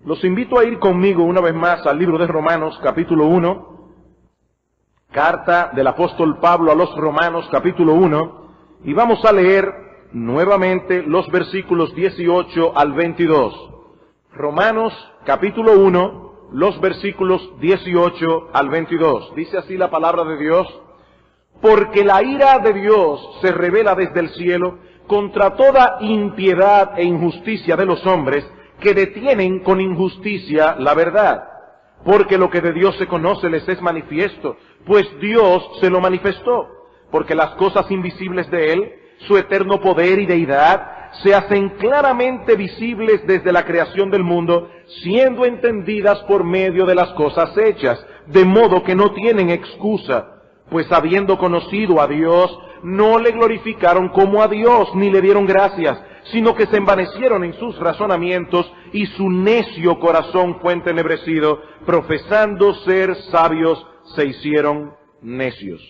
Los invito a ir conmigo una vez más al libro de Romanos, capítulo 1, carta del apóstol Pablo a los Romanos, capítulo 1, y vamos a leer nuevamente los versículos 18 al 22. Romanos, capítulo 1, los versículos 18 al 22. Dice así la palabra de Dios: porque la ira de Dios se revela desde el cielo contra toda impiedad e injusticia de los hombres, que detienen con injusticia la verdad. Porque lo que de Dios se conoce les es manifiesto, pues Dios se lo manifestó. Porque las cosas invisibles de Él, su eterno poder y deidad, se hacen claramente visibles desde la creación del mundo, siendo entendidas por medio de las cosas hechas, de modo que no tienen excusa. Pues habiendo conocido a Dios, no le glorificaron como a Dios, ni le dieron gracias, sino que se envanecieron en sus razonamientos, y su necio corazón fue entenebrecido, profesando ser sabios, se hicieron necios.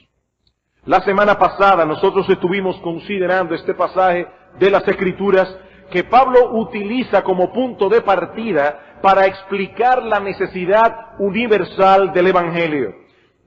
La semana pasada nosotros estuvimos considerando este pasaje de las Escrituras que Pablo utiliza como punto de partida para explicar la necesidad universal del Evangelio.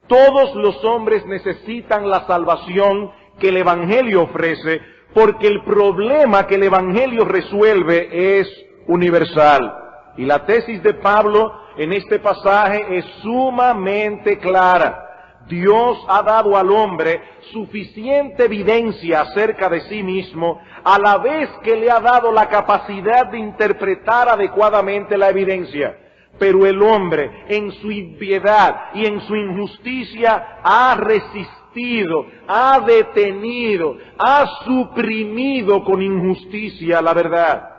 Todos los hombres necesitan la salvación que el Evangelio ofrece, porque el problema que el Evangelio resuelve es universal. Y la tesis de Pablo en este pasaje es sumamente clara. Dios ha dado al hombre suficiente evidencia acerca de sí mismo, a la vez que le ha dado la capacidad de interpretar adecuadamente la evidencia. Pero el hombre, en su impiedad y en su injusticia, ha resistido, ha detenido, ha suprimido con injusticia la verdad.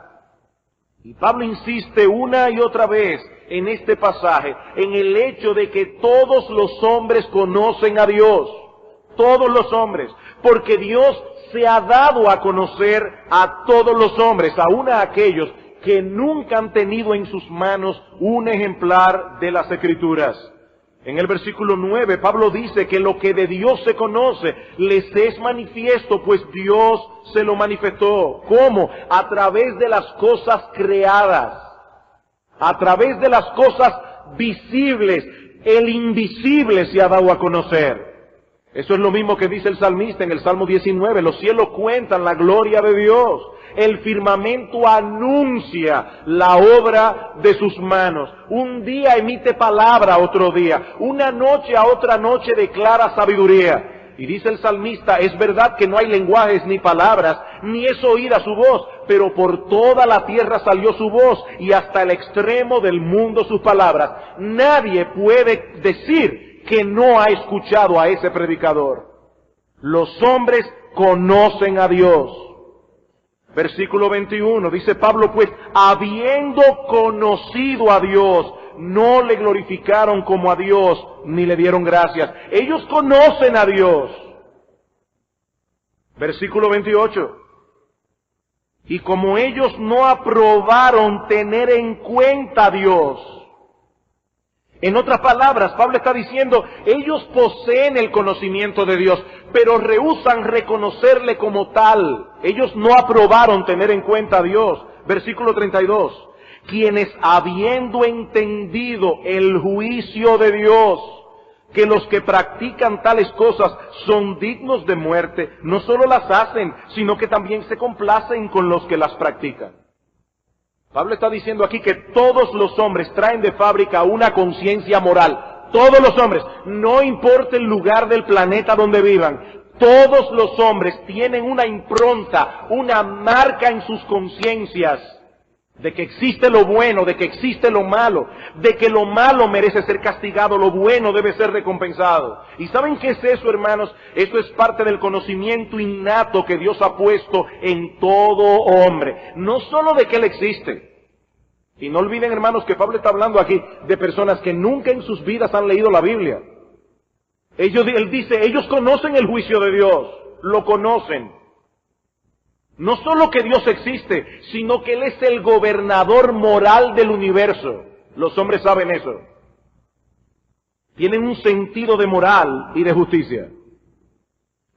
Y Pablo insiste una y otra vez en este pasaje en el hecho de que todos los hombres conocen a Dios. Todos los hombres. Porque Dios se ha dado a conocer a todos los hombres, aun a aquellos que nunca han tenido en sus manos un ejemplar de las Escrituras. En el versículo 9, Pablo dice que lo que de Dios se conoce les es manifiesto, pues Dios se lo manifestó. ¿Cómo? A través de las cosas creadas, a través de las cosas visibles. El invisible se ha dado a conocer. Eso es lo mismo que dice el salmista en el Salmo 19. Los cielos cuentan la gloria de Dios. El firmamento anuncia la obra de sus manos. Un día emite palabra a otro día. Una noche a otra noche declara sabiduría. Y dice el salmista, es verdad que no hay lenguajes ni palabras, ni es oída su voz, pero por toda la tierra salió su voz, y hasta el extremo del mundo sus palabras. Nadie puede decir que no ha escuchado a ese predicador. Los hombres conocen a Dios. Versículo 21, dice Pablo, pues habiendo conocido a Dios, no le glorificaron como a Dios, ni le dieron gracias. Ellos conocen a Dios. Versículo 28, y como ellos no aprobaron tener en cuenta a Dios. En otras palabras, Pablo está diciendo, ellos poseen el conocimiento de Dios, pero rehúsan reconocerle como tal. Ellos no aprobaron tener en cuenta a Dios. Versículo 32. Quienes habiendo entendido el juicio de Dios, que los que practican tales cosas son dignos de muerte, no solo las hacen, sino que también se complacen con los que las practican. Pablo está diciendo aquí que todos los hombres traen de fábrica una conciencia moral. Todos los hombres, no importa el lugar del planeta donde vivan, todos los hombres tienen una impronta, una marca en sus conciencias de que existe lo bueno, de que existe lo malo, de que lo malo merece ser castigado, lo bueno debe ser recompensado. ¿Y saben qué es eso, hermanos? Eso es parte del conocimiento innato que Dios ha puesto en todo hombre. No solo de que Él existe. Y no olviden, hermanos, que Pablo está hablando aquí de personas que nunca en sus vidas han leído la Biblia. Él dice, ellos conocen el juicio de Dios, lo conocen. No solo que Dios existe, sino que Él es el gobernador moral del universo. Los hombres saben eso. Tienen un sentido de moral y de justicia.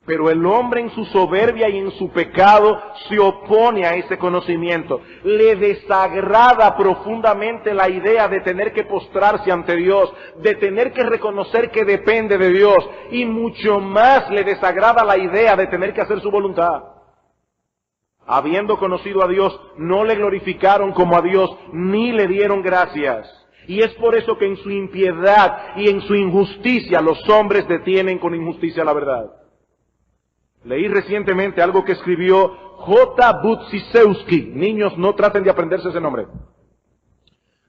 Pero el hombre en su soberbia y en su pecado se opone a ese conocimiento. Le desagrada profundamente la idea de tener que postrarse ante Dios, de tener que reconocer que depende de Dios, y mucho más le desagrada la idea de tener que hacer su voluntad. Habiendo conocido a Dios, no le glorificaron como a Dios, ni le dieron gracias. Y es por eso que en su impiedad y en su injusticia los hombres detienen con injusticia la verdad. Leí recientemente algo que escribió J. Budziszewski. Niños, no traten de aprenderse ese nombre.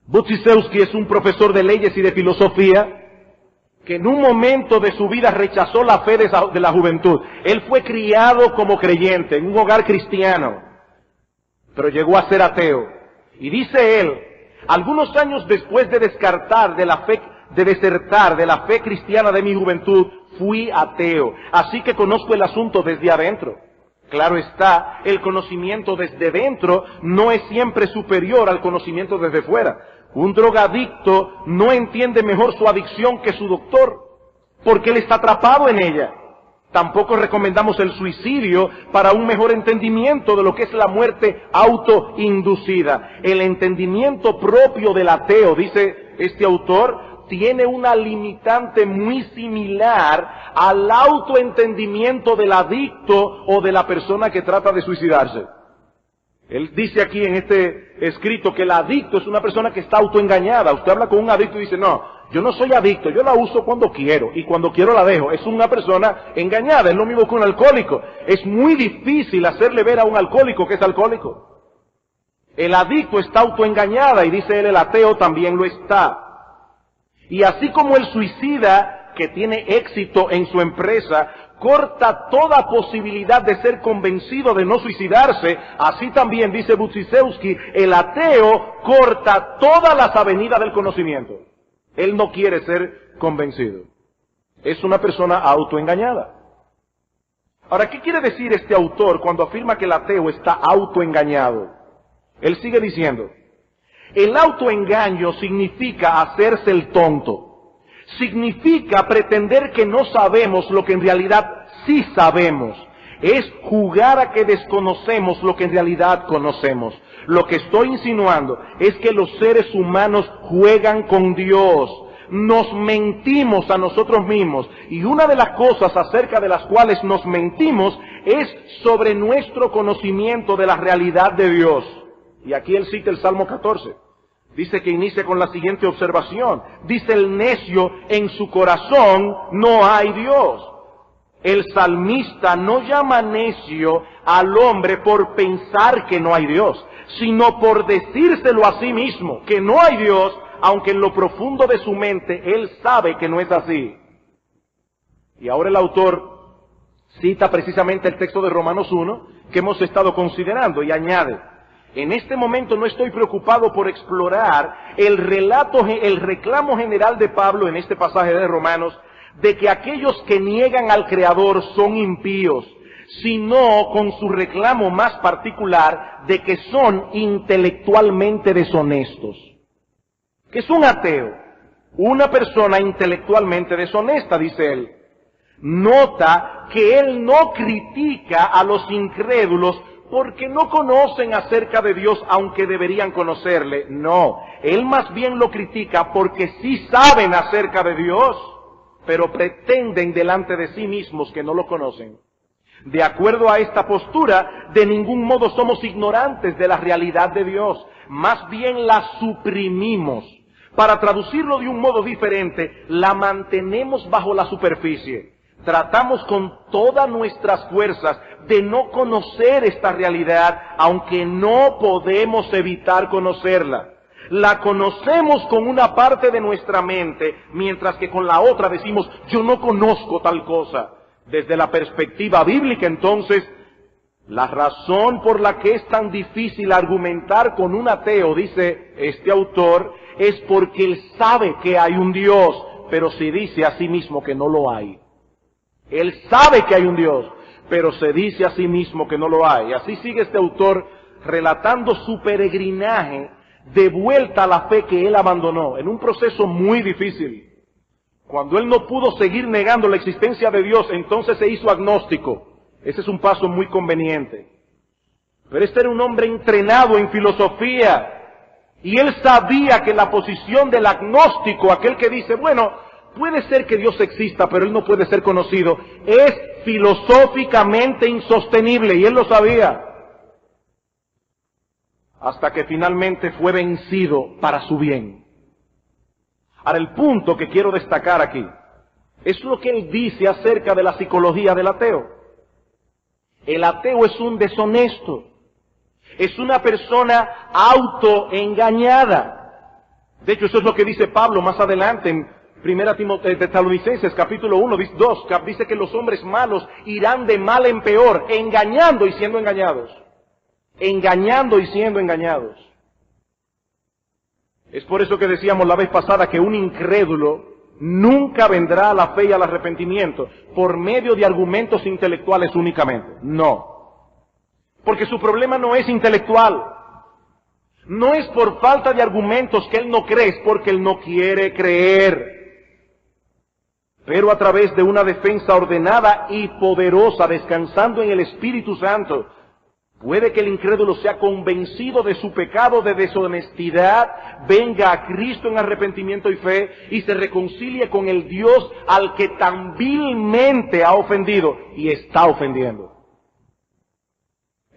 Budziszewski es un profesor de leyes y de filosofía que en un momento de su vida rechazó la fe de la juventud. Él fue criado como creyente en un hogar cristiano, pero llegó a ser ateo. Y dice él, algunos años después de desertar de la fe cristiana de mi juventud, fui ateo. Así que conozco el asunto desde adentro. Claro está, el conocimiento desde dentro no es siempre superior al conocimiento desde fuera. Un drogadicto no entiende mejor su adicción que su doctor, porque él está atrapado en ella. Tampoco recomendamos el suicidio para un mejor entendimiento de lo que es la muerte autoinducida. El entendimiento propio del ateo, dice este autor, tiene una limitante muy similar al autoentendimiento del adicto o de la persona que trata de suicidarse. Él dice aquí en este escrito que el adicto es una persona que está autoengañada. Usted habla con un adicto y dice, no, yo no soy adicto, yo la uso cuando quiero y cuando quiero la dejo. Es una persona engañada, es lo mismo que un alcohólico. Es muy difícil hacerle ver a un alcohólico que es alcohólico. El adicto está autoengañada y dice él, el ateo también lo está. Y así como el suicida que tiene éxito en su empresa corta toda posibilidad de ser convencido de no suicidarse, así también, dice Budziszewski, el ateo corta todas las avenidas del conocimiento. Él no quiere ser convencido. Es una persona autoengañada. Ahora, ¿qué quiere decir este autor cuando afirma que el ateo está autoengañado? Él sigue diciendo, el autoengaño significa hacerse el tonto. Significa pretender que no sabemos lo que en realidad sí sabemos. Es jugar a que desconocemos lo que en realidad conocemos. Lo que estoy insinuando es que los seres humanos juegan con Dios. Nos mentimos a nosotros mismos. Y una de las cosas acerca de las cuales nos mentimos es sobre nuestro conocimiento de la realidad de Dios. Y aquí él cita el Salmo 14. Dice que inicia con la siguiente observación. Dice el necio, en su corazón no hay Dios. El salmista no llama necio al hombre por pensar que no hay Dios, sino por decírselo a sí mismo, que no hay Dios, aunque en lo profundo de su mente él sabe que no es así. Y ahora el autor cita precisamente el texto de Romanos 1 que hemos estado considerando y añade, en este momento no estoy preocupado por explorar el reclamo general de Pablo en este pasaje de Romanos de que aquellos que niegan al Creador son impíos, sino con su reclamo más particular de que son intelectualmente deshonestos. ¿Qué es un ateo? Una persona intelectualmente deshonesta, dice él. Nota que él no critica a los incrédulos porque no conocen acerca de Dios, aunque deberían conocerle. No, él más bien lo critica porque sí saben acerca de Dios, pero pretenden delante de sí mismos que no lo conocen. De acuerdo a esta postura, de ningún modo somos ignorantes de la realidad de Dios, más bien la suprimimos. Para traducirlo de un modo diferente, la mantenemos bajo la superficie. Tratamos con todas nuestras fuerzas de no conocer esta realidad, aunque no podemos evitar conocerla. La conocemos con una parte de nuestra mente, mientras que con la otra decimos, yo no conozco tal cosa. Desde la perspectiva bíblica, entonces, la razón por la que es tan difícil argumentar con un ateo, dice este autor, es porque él sabe que hay un Dios, pero se dice a sí mismo que no lo hay. Él sabe que hay un Dios, pero se dice a sí mismo que no lo hay. Y así sigue este autor relatando su peregrinaje de vuelta a la fe que él abandonó, en un proceso muy difícil. Cuando él no pudo seguir negando la existencia de Dios, entonces se hizo agnóstico. Ese es un paso muy conveniente. Pero este era un hombre entrenado en filosofía. Y él sabía que la posición del agnóstico, aquel que dice, bueno, puede ser que Dios exista, pero él no puede ser conocido, es filosóficamente insostenible. Y él lo sabía. Hasta que finalmente fue vencido para su bien. Ahora, el punto que quiero destacar aquí es lo que él dice acerca de la psicología del ateo. El ateo es un deshonesto, es una persona autoengañada. De hecho, eso es lo que dice Pablo más adelante en 1 Tesalonicenses capítulo 1, 2, dice que los hombres malos irán de mal en peor, engañando y siendo engañados. Engañando y siendo engañados. Es por eso que decíamos la vez pasada que un incrédulo nunca vendrá a la fe y al arrepentimiento por medio de argumentos intelectuales únicamente. No. Porque su problema no es intelectual. No es por falta de argumentos que él no cree, es porque él no quiere creer. Pero a través de una defensa ordenada y poderosa, descansando en el Espíritu Santo, puede que el incrédulo sea convencido de su pecado de deshonestidad, venga a Cristo en arrepentimiento y fe y se reconcilie con el Dios al que tan vilmente ha ofendido y está ofendiendo.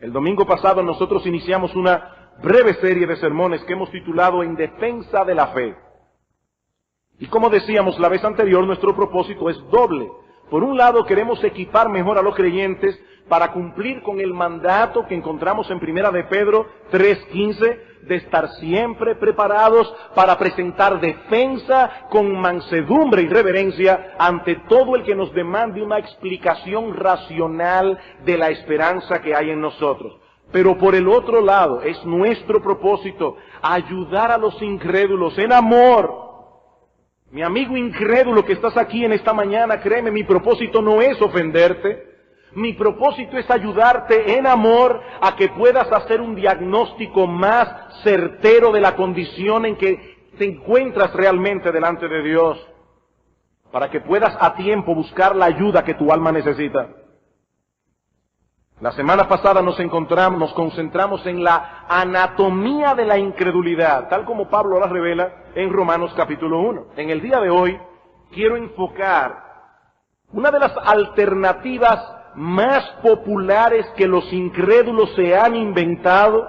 El domingo pasado nosotros iniciamos una breve serie de sermones que hemos titulado En defensa de la fe. Y como decíamos la vez anterior, nuestro propósito es doble. Por un lado, queremos equipar mejor a los creyentes para cumplir con el mandato que encontramos en 1 de Pedro 3:15, de estar siempre preparados para presentar defensa con mansedumbre y reverencia ante todo el que nos demande una explicación racional de la esperanza que hay en nosotros. Pero por el otro lado, es nuestro propósito ayudar a los incrédulos en amor. Mi amigo incrédulo que estás aquí en esta mañana, créeme, mi propósito no es ofenderte. Mi propósito es ayudarte en amor a que puedas hacer un diagnóstico más certero de la condición en que te encuentras realmente delante de Dios, para que puedas a tiempo buscar la ayuda que tu alma necesita. La semana pasada nos concentramos en la anatomía de la incredulidad, tal como Pablo la revela en Romanos capítulo 1. En el día de hoy quiero enfocar una de las alternativas más populares que los incrédulos se han inventado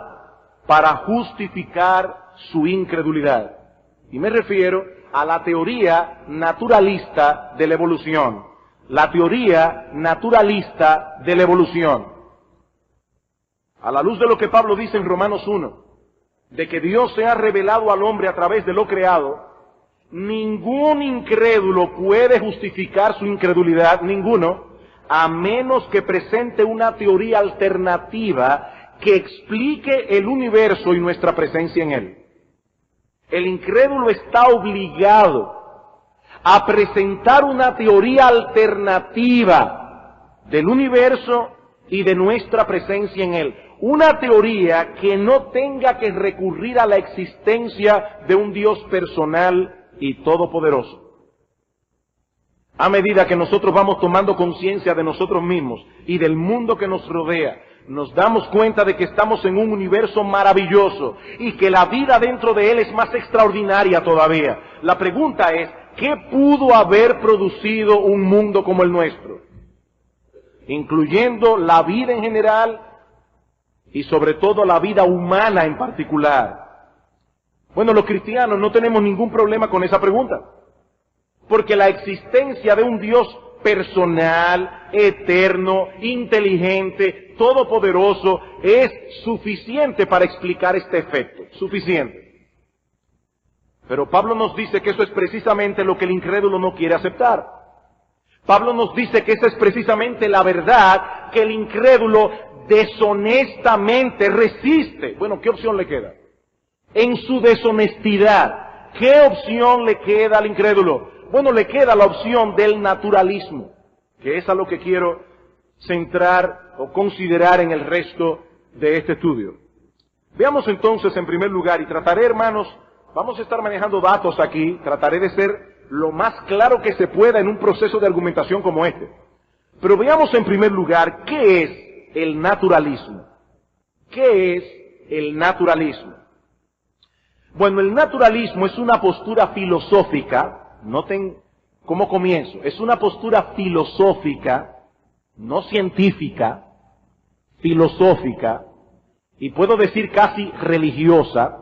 para justificar su incredulidad. Y me refiero a la teoría naturalista de la evolución. La teoría naturalista de la evolución. A la luz de lo que Pablo dice en Romanos 1, de que Dios se ha revelado al hombre a través de lo creado, ningún incrédulo puede justificar su incredulidad, ninguno, a menos que presente una teoría alternativa que explique el universo y nuestra presencia en él. El incrédulo está obligado a presentar una teoría alternativa del universo y de nuestra presencia en él. Una teoría que no tenga que recurrir a la existencia de un Dios personal y todopoderoso. A medida que nosotros vamos tomando conciencia de nosotros mismos y del mundo que nos rodea, nos damos cuenta de que estamos en un universo maravilloso y que la vida dentro de él es más extraordinaria todavía. La pregunta es, ¿qué pudo haber producido un mundo como el nuestro? Incluyendo la vida en general y sobre todo la vida humana en particular. Bueno, los cristianos no tenemos ningún problema con esa pregunta. Porque la existencia de un Dios personal, eterno, inteligente, todopoderoso, es suficiente para explicar este efecto. Suficiente. Pero Pablo nos dice que eso es precisamente lo que el incrédulo no quiere aceptar. Pablo nos dice que esa es precisamente la verdad que el incrédulo deshonestamente resiste. Bueno, ¿qué opción le queda? En su deshonestidad, ¿qué opción le queda al incrédulo? Bueno, le queda la opción del naturalismo, que es a lo que quiero centrar o considerar en el resto de este estudio. Veamos entonces en primer lugar, y trataré, hermanos, vamos a estar manejando datos aquí, trataré de ser lo más claro que se pueda en un proceso de argumentación como este. Pero veamos en primer lugar, ¿qué es el naturalismo? ¿Qué es el naturalismo? Bueno, el naturalismo es una postura filosófica, noten cómo comienzo, es una postura filosófica, no científica, filosófica, y puedo decir casi religiosa,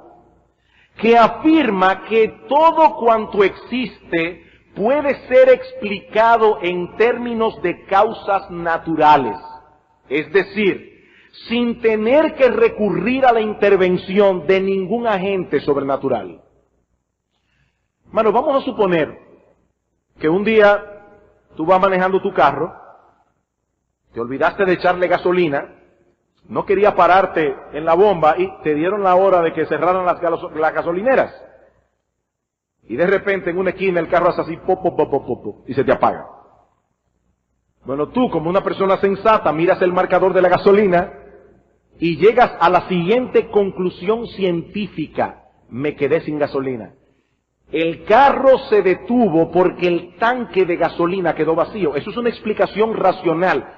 que afirma que todo cuanto existe puede ser explicado en términos de causas naturales, es decir, sin tener que recurrir a la intervención de ningún agente sobrenatural. Hermano, vamos a suponer que un día tú vas manejando tu carro, te olvidaste de echarle gasolina, no querías pararte en la bomba y te dieron la hora de que cerraran las gasolineras. Y de repente en una esquina el carro hace así, pop, pop, pop, pop, pop, y se te apaga. Bueno, tú como una persona sensata miras el marcador de la gasolina y llegas a la siguiente conclusión científica: me quedé sin gasolina. El carro se detuvo porque el tanque de gasolina quedó vacío. Eso es una explicación racional,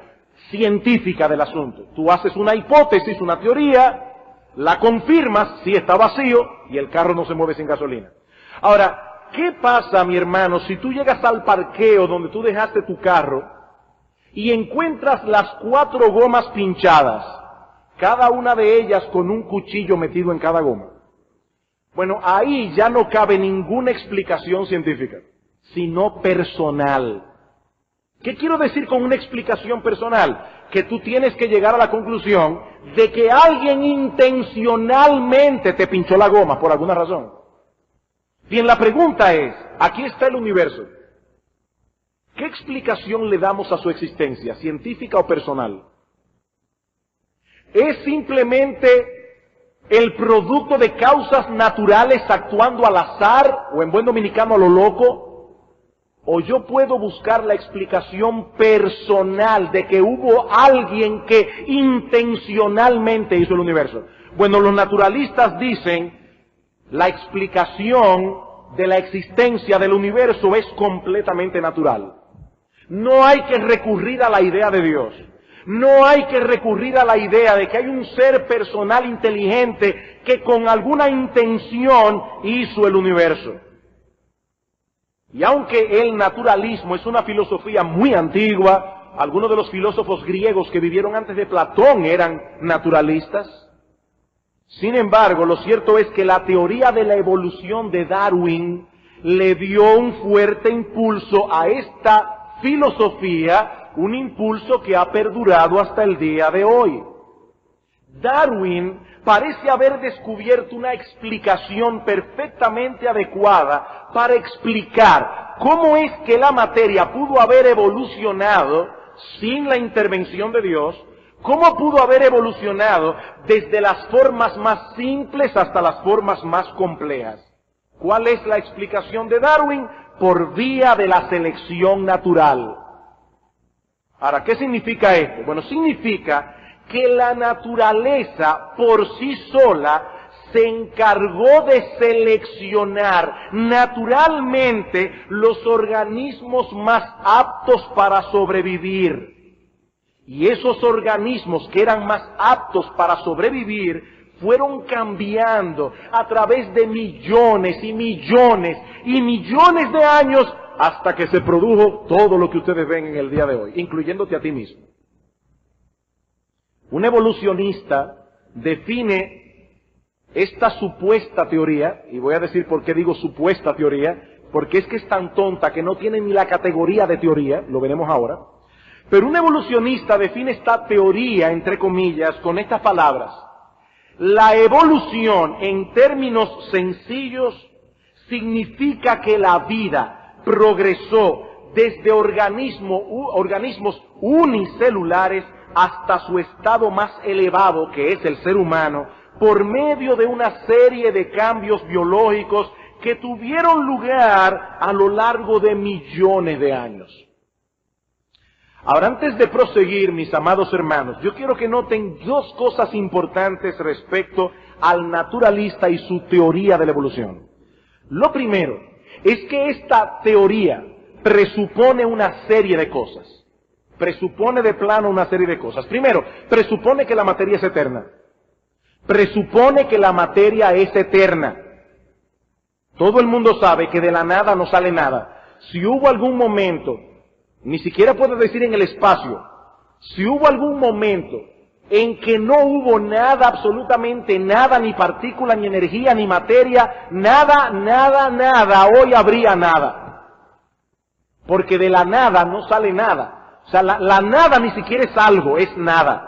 científica del asunto. Tú haces una hipótesis, una teoría, la confirmas, sí está vacío y el carro no se mueve sin gasolina. Ahora, ¿qué pasa, mi hermano, si tú llegas al parqueo donde tú dejaste tu carro y encuentras las 4 gomas pinchadas, cada una de ellas con un cuchillo metido en cada goma? Bueno, ahí ya no cabe ninguna explicación científica, sino personal. ¿Qué quiero decir con una explicación personal? Que tú tienes que llegar a la conclusión de que alguien intencionalmente te pinchó la goma por alguna razón. Bien, la pregunta es, aquí está el universo. ¿Qué explicación le damos a su existencia, científica o personal? ¿Es simplemente el producto de causas naturales actuando al azar, o en buen dominicano a lo loco? ¿O yo puedo buscar la explicación personal de que hubo alguien que intencionalmente hizo el universo? Bueno, los naturalistas dicen, la explicación de la existencia del universo es completamente natural. No hay que recurrir a la idea de Dios. No hay que recurrir a la idea de que hay un ser personal inteligente que con alguna intención hizo el universo. Y aunque el naturalismo es una filosofía muy antigua, algunos de los filósofos griegos que vivieron antes de Platón eran naturalistas, sin embargo, lo cierto es que la teoría de la evolución de Darwin le dio un fuerte impulso a esta filosofía, un impulso que ha perdurado hasta el día de hoy. Darwin parece haber descubierto una explicación perfectamente adecuada para explicar cómo es que la materia pudo haber evolucionado sin la intervención de Dios, cómo pudo haber evolucionado desde las formas más simples hasta las formas más complejas. ¿Cuál es la explicación de Darwin? Por vía de la selección natural. Ahora, ¿qué significa esto? Bueno, significa que la naturaleza por sí sola se encargó de seleccionar naturalmente los organismos más aptos para sobrevivir. Y esos organismos que eran más aptos para sobrevivir fueron cambiando a través de millones y millones y millones de años hasta que se produjo todo lo que ustedes ven en el día de hoy, incluyéndote a ti mismo. Un evolucionista define esta supuesta teoría, y voy a decir por qué digo supuesta teoría, porque es que es tan tonta que no tiene ni la categoría de teoría, lo veremos ahora, pero un evolucionista define esta teoría, entre comillas, con estas palabras: la evolución, en términos sencillos, significa que la vida progresó desde organismos unicelulares hasta su estado más elevado, que es el ser humano, por medio de una serie de cambios biológicos que tuvieron lugar a lo largo de millones de años. Ahora, antes de proseguir, mis amados hermanos, yo quiero que noten 2 cosas importantes respecto al naturalista y su teoría de la evolución. Lo primero, es que esta teoría presupone una serie de cosas. Presupone de plano una serie de cosas. Primero, presupone que la materia es eterna. Presupone que la materia es eterna. Todo el mundo sabe que de la nada no sale nada. Si hubo algún momento, ni siquiera puedo decir en el espacio, si hubo algún momento en que no hubo nada, absolutamente nada, ni partícula, ni energía, ni materia, nada, hoy habría nada. Porque de la nada no sale nada. O sea, la nada ni siquiera es algo, es nada.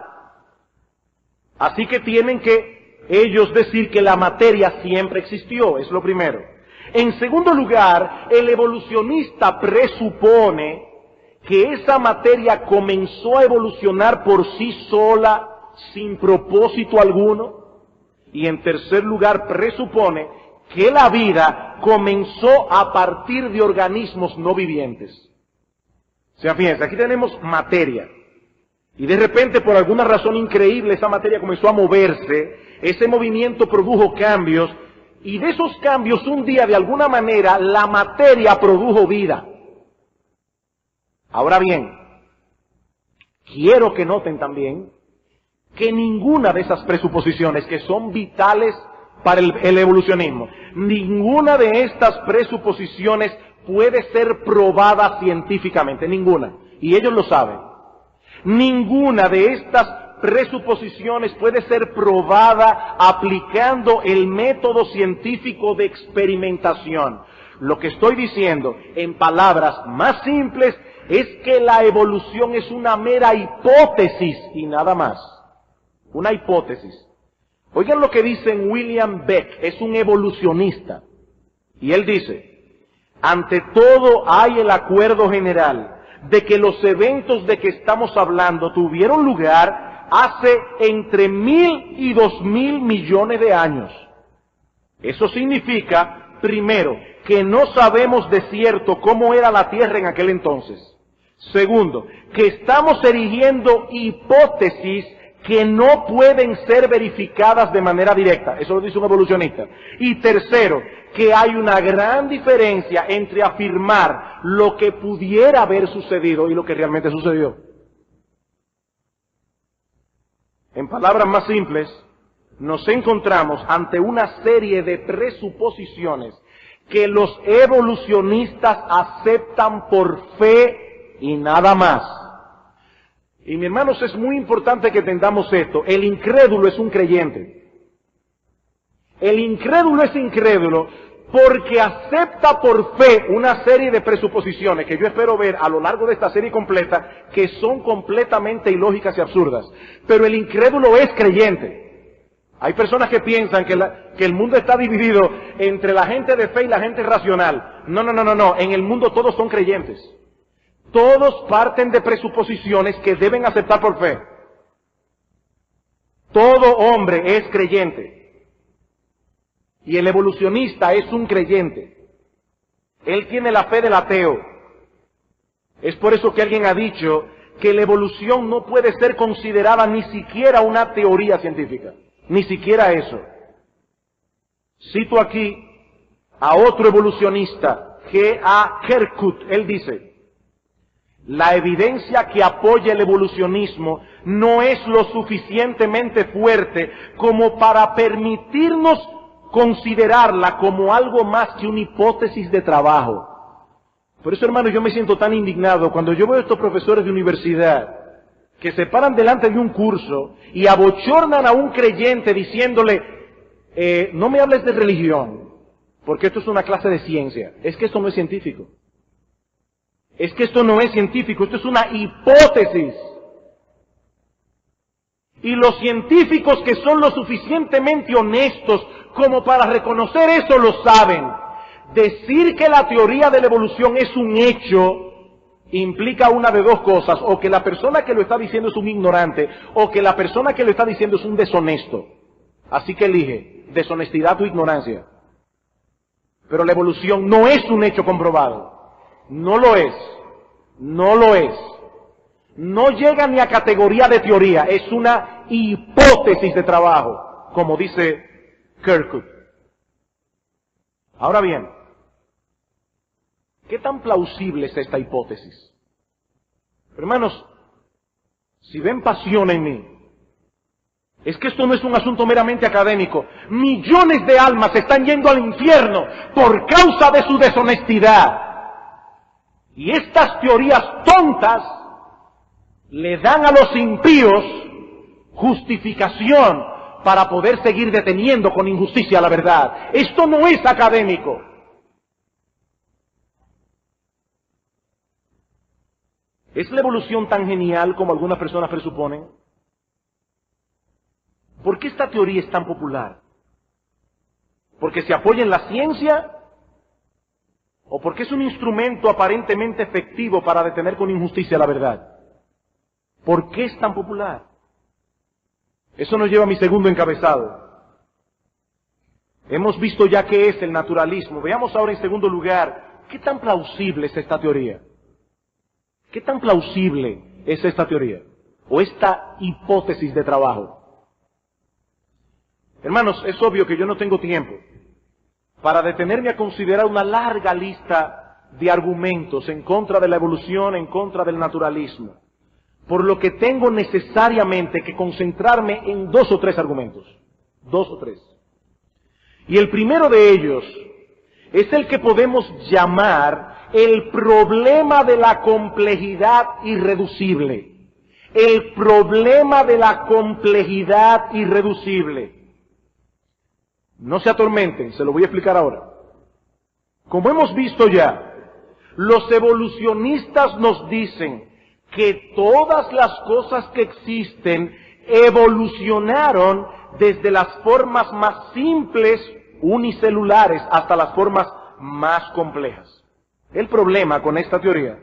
Así que tienen que ellos decir que la materia siempre existió, es lo primero. En segundo lugar, el evolucionista presupone que esa materia comenzó a evolucionar por sí sola, sin propósito alguno. Y en tercer lugar, presupone que la vida comenzó a partir de organismos no vivientes. O sea, fíjense, aquí tenemos materia. Y de repente, por alguna razón increíble, esa materia comenzó a moverse, ese movimiento produjo cambios, y de esos cambios, un día, de alguna manera, la materia produjo vida. Ahora bien, quiero que noten también que ninguna de esas presuposiciones que son vitales para el evolucionismo, ninguna de estas presuposiciones puede ser probada científicamente, ninguna. Y ellos lo saben. Ninguna de estas presuposiciones puede ser probada aplicando el método científico de experimentación. Lo que estoy diciendo, en palabras más simples, es que la evolución es una mera hipótesis y nada más. Una hipótesis. Oigan lo que dice William Beck, es un evolucionista. Y él dice, ante todo hay el acuerdo general de que los eventos de que estamos hablando tuvieron lugar hace entre 1000 y 2000 millones de años. Eso significa, primero, que no sabemos de cierto cómo era la Tierra en aquel entonces. Segundo, que estamos erigiendo hipótesis que no pueden ser verificadas de manera directa. Eso lo dice un evolucionista. Y tercero, que hay una gran diferencia entre afirmar lo que pudiera haber sucedido y lo que realmente sucedió. En palabras más simples, nos encontramos ante una serie de presuposiciones que los evolucionistas aceptan por fe y nada más. Y mis hermanos, es muy importante que entendamos esto. El incrédulo es un creyente. El incrédulo es incrédulo porque acepta por fe una serie de presuposiciones que yo espero ver a lo largo de esta serie completa, que son completamente ilógicas y absurdas. Pero el incrédulo es creyente. Hay personas que piensan que el mundo está dividido entre la gente de fe y la gente racional. No. En el mundo todos son creyentes. Todos parten de presuposiciones que deben aceptar por fe. Todo hombre es creyente. Y el evolucionista es un creyente. Él tiene la fe del ateo. Es por eso que alguien ha dicho que la evolución no puede ser considerada ni siquiera una teoría científica. Ni siquiera eso. Cito aquí a otro evolucionista, G.A. Kerkut. Él dice: la evidencia que apoya el evolucionismo no es lo suficientemente fuerte como para permitirnos considerarla como algo más que una hipótesis de trabajo. Por eso, hermano, yo me siento tan indignado cuando yo veo a estos profesores de universidad que se paran delante de un curso y abochornan a un creyente diciéndole, no me hables de religión, porque esto es una clase de ciencia. Es que esto no es científico. Es que esto no es científico, esto es una hipótesis. Y los científicos que son lo suficientemente honestos como para reconocer eso lo saben. Decir que la teoría de la evolución es un hecho implica una de dos cosas: o que la persona que lo está diciendo es un ignorante, o que la persona que lo está diciendo es un deshonesto. Así que elige deshonestidad o ignorancia. Pero la evolución no es un hecho comprobado. No lo es. No lo es. No llega ni a categoría de teoría. Es una hipótesis de trabajo, como dice Kerkut. Ahora bien, ¿Qué tan plausible es esta hipótesis? Hermanos, si ven pasión en mí, es que esto no es un asunto meramente académico. Millones de almas están yendo al infierno por causa de su deshonestidad. Y estas teorías tontas le dan a los impíos justificación para poder seguir deteniendo con injusticia la verdad. Esto no es académico. ¿Es la evolución tan genial como algunas personas presuponen? ¿Por qué esta teoría es tan popular? ¿Porque se apoya en la ciencia? ¿O porque es un instrumento aparentemente efectivo para detener con injusticia la verdad? ¿Por qué es tan popular? Eso nos lleva a mi segundo encabezado. Hemos visto ya qué es el naturalismo. Veamos ahora en segundo lugar, ¿qué tan plausible es esta teoría? ¿Qué tan plausible es esta teoría? O esta hipótesis de trabajo. Hermanos, es obvio que yo no tengo tiempo para detenerme a considerar una larga lista de argumentos en contra de la evolución, en contra del naturalismo. Por lo que tengo necesariamente que concentrarme en 2 o 3 argumentos. 2 o 3. Y el primero de ellos es el que podemos llamar el problema de la complejidad irreducible. El problema de la complejidad irreducible. No se atormenten, se lo voy a explicar ahora. Como hemos visto ya, los evolucionistas nos dicen que todas las cosas que existen evolucionaron desde las formas más simples, unicelulares, hasta las formas más complejas. El problema con esta teoría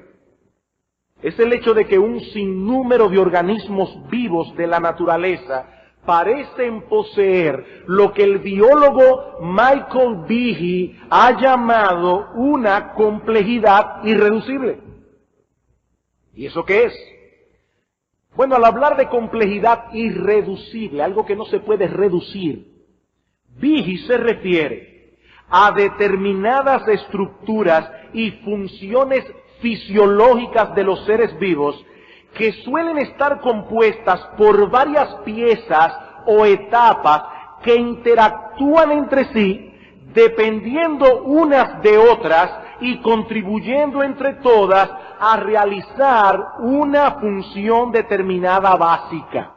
es el hecho de que un sinnúmero de organismos vivos de la naturaleza parecen poseer lo que el biólogo Michael Behe ha llamado una complejidad irreducible. ¿Y eso qué es? Bueno, al hablar de complejidad irreducible, algo que no se puede reducir, Behe se refiere a determinadas estructuras y funciones fisiológicas de los seres vivos que suelen estar compuestas por varias piezas o etapas que interactúan entre sí, dependiendo unas de otras y contribuyendo entre todas a realizar una función determinada básica.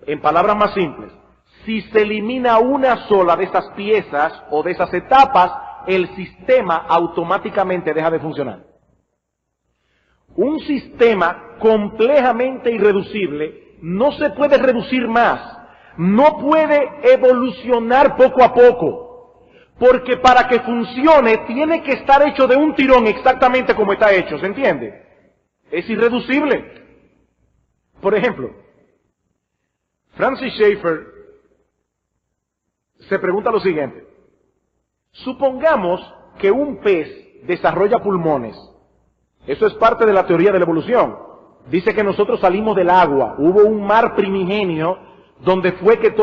En palabras más simples, si se elimina una sola de esas piezas o de esas etapas, el sistema automáticamente deja de funcionar. Un sistema complejamente irreducible no se puede reducir más, no puede evolucionar poco a poco, porque para que funcione tiene que estar hecho de un tirón exactamente como está hecho, ¿se entiende? Es irreducible. Por ejemplo, Francis Schaeffer se pregunta lo siguiente: supongamos que un pez desarrolla pulmones. Eso es parte de la teoría de la evolución. Dice que nosotros salimos del agua, hubo un mar primigenio donde fue que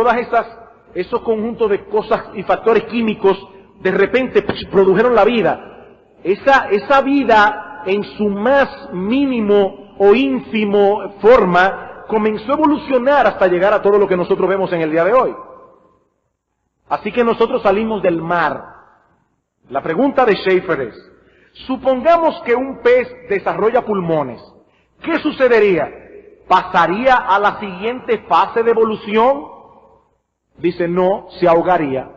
esos conjuntos de cosas y factores químicos de repente produjeron la vida. Esa vida en su más mínimo o ínfimo forma comenzó a evolucionar hasta llegar a todo lo que nosotros vemos en el día de hoy. Así que nosotros salimos del mar. La pregunta de Schaeffer es: supongamos que un pez desarrolla pulmones. ¿Qué sucedería? ¿Pasaría a la siguiente fase de evolución? Dice, no, se ahogaría.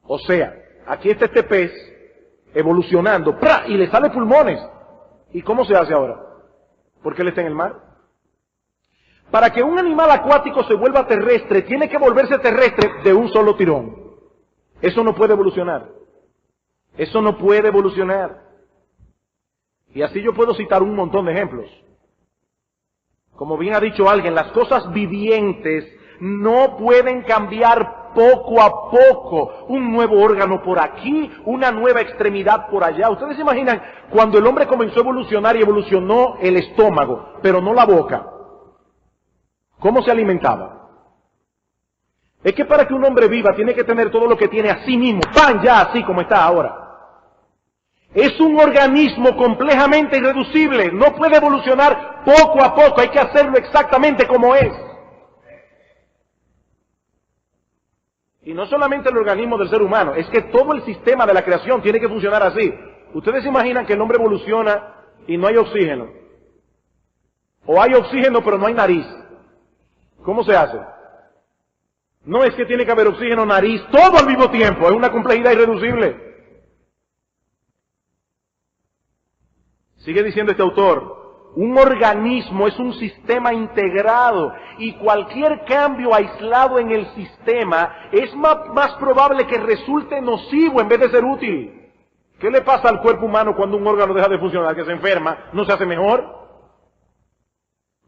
O sea, aquí está este pez evolucionando, ¡pra!, y le sale pulmones. ¿Y cómo se hace ahora? ¿Por qué él está en el mar? Para que un animal acuático se vuelva terrestre, tiene que volverse terrestre de un solo tirón. Eso no puede evolucionar. Eso no puede evolucionar. Y así yo puedo citar un montón de ejemplos. Como bien ha dicho alguien, las cosas vivientes no pueden cambiar poco a poco. Un nuevo órgano por aquí, una nueva extremidad por allá. Ustedes se imaginan cuando el hombre comenzó a evolucionar y evolucionó el estómago, pero no la boca. ¿Cómo se alimentaba? Es que para que un hombre viva tiene que tener todo lo que tiene a sí mismo, ¡pam! Ya así como está ahora. Es un organismo complejamente irreducible, no puede evolucionar poco a poco, hay que hacerlo exactamente como es. Y no solamente el organismo del ser humano, es que todo el sistema de la creación tiene que funcionar así. Ustedes se imaginan que el hombre evoluciona y no hay oxígeno. O hay oxígeno pero no hay nariz. ¿Cómo se hace? No es que tiene que haber oxígeno, nariz, todo al mismo tiempo, es una complejidad irreducible. Sigue diciendo este autor, un organismo es un sistema integrado y cualquier cambio aislado en el sistema es más probable que resulte nocivo en vez de ser útil. ¿Qué le pasa al cuerpo humano cuando un órgano deja de funcionar, que se enferma, no se hace mejor?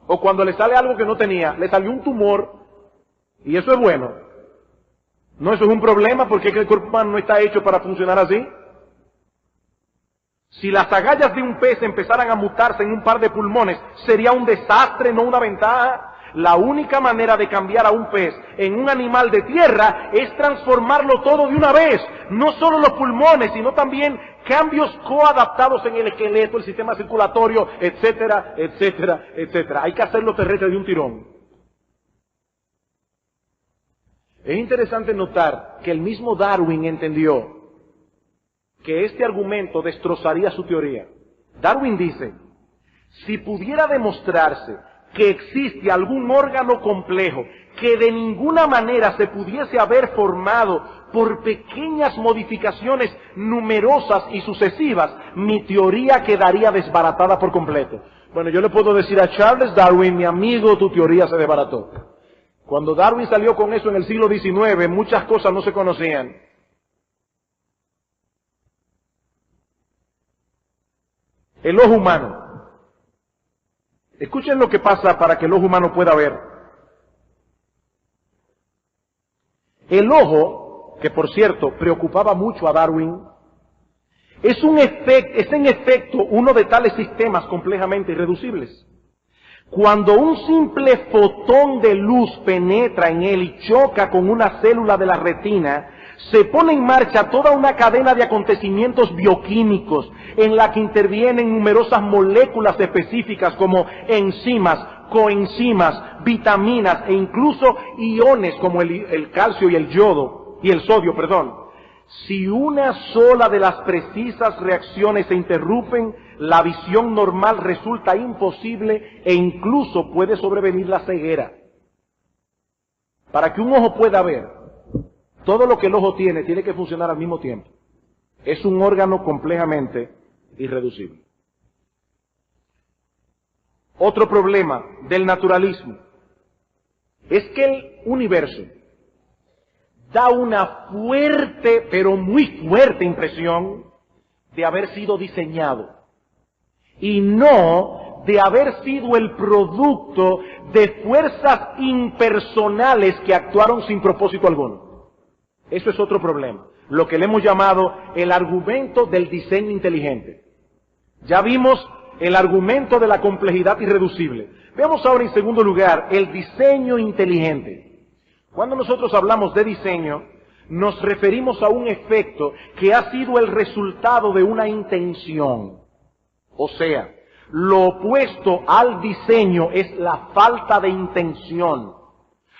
O cuando le sale algo que no tenía, le salió un tumor y eso es bueno. No, eso es un problema porque el cuerpo humano no está hecho para funcionar así. Si las agallas de un pez empezaran a mutarse en un par de pulmones, sería un desastre, no una ventaja. La única manera de cambiar a un pez en un animal de tierra es transformarlo todo de una vez. No solo los pulmones, sino también cambios coadaptados en el esqueleto, el sistema circulatorio, etcétera, etcétera, etcétera. Hay que hacerlo terrestre de un tirón. Es interesante notar que el mismo Darwin entendió que este argumento destrozaría su teoría. Darwin dice, si pudiera demostrarse que existe algún órgano complejo que de ninguna manera se pudiese haber formado por pequeñas modificaciones numerosas y sucesivas, mi teoría quedaría desbaratada por completo. Bueno, yo le puedo decir a Charles Darwin, mi amigo, tu teoría se desbarató. Cuando Darwin salió con eso en el siglo XIX, muchas cosas no se conocían. El ojo humano. Escuchen lo que pasa para que el ojo humano pueda ver. El ojo, que por cierto preocupaba mucho a Darwin, es en efecto uno de tales sistemas complejamente irreducibles. Cuando un simple fotón de luz penetra en él y choca con una célula de la retina, se pone en marcha toda una cadena de acontecimientos bioquímicos en la que intervienen numerosas moléculas específicas como enzimas, coenzimas, vitaminas e incluso iones como el calcio y el sodio. Si una sola de las precisas reacciones se interrumpen, la visión normal resulta imposible e incluso puede sobrevenir la ceguera. Para que un ojo pueda ver, todo lo que el ojo tiene que funcionar al mismo tiempo. Es un órgano complejamente irreducible. Otro problema del naturalismo es que el universo da una fuerte, pero muy fuerte impresión de haber sido diseñado y no de haber sido el producto de fuerzas impersonales que actuaron sin propósito alguno. Eso es otro problema, lo que le hemos llamado el argumento del diseño inteligente. Ya vimos el argumento de la complejidad irreducible. Veamos ahora en segundo lugar el diseño inteligente. Cuando nosotros hablamos de diseño, nos referimos a un efecto que ha sido el resultado de una intención. O sea, lo opuesto al diseño es la falta de intención,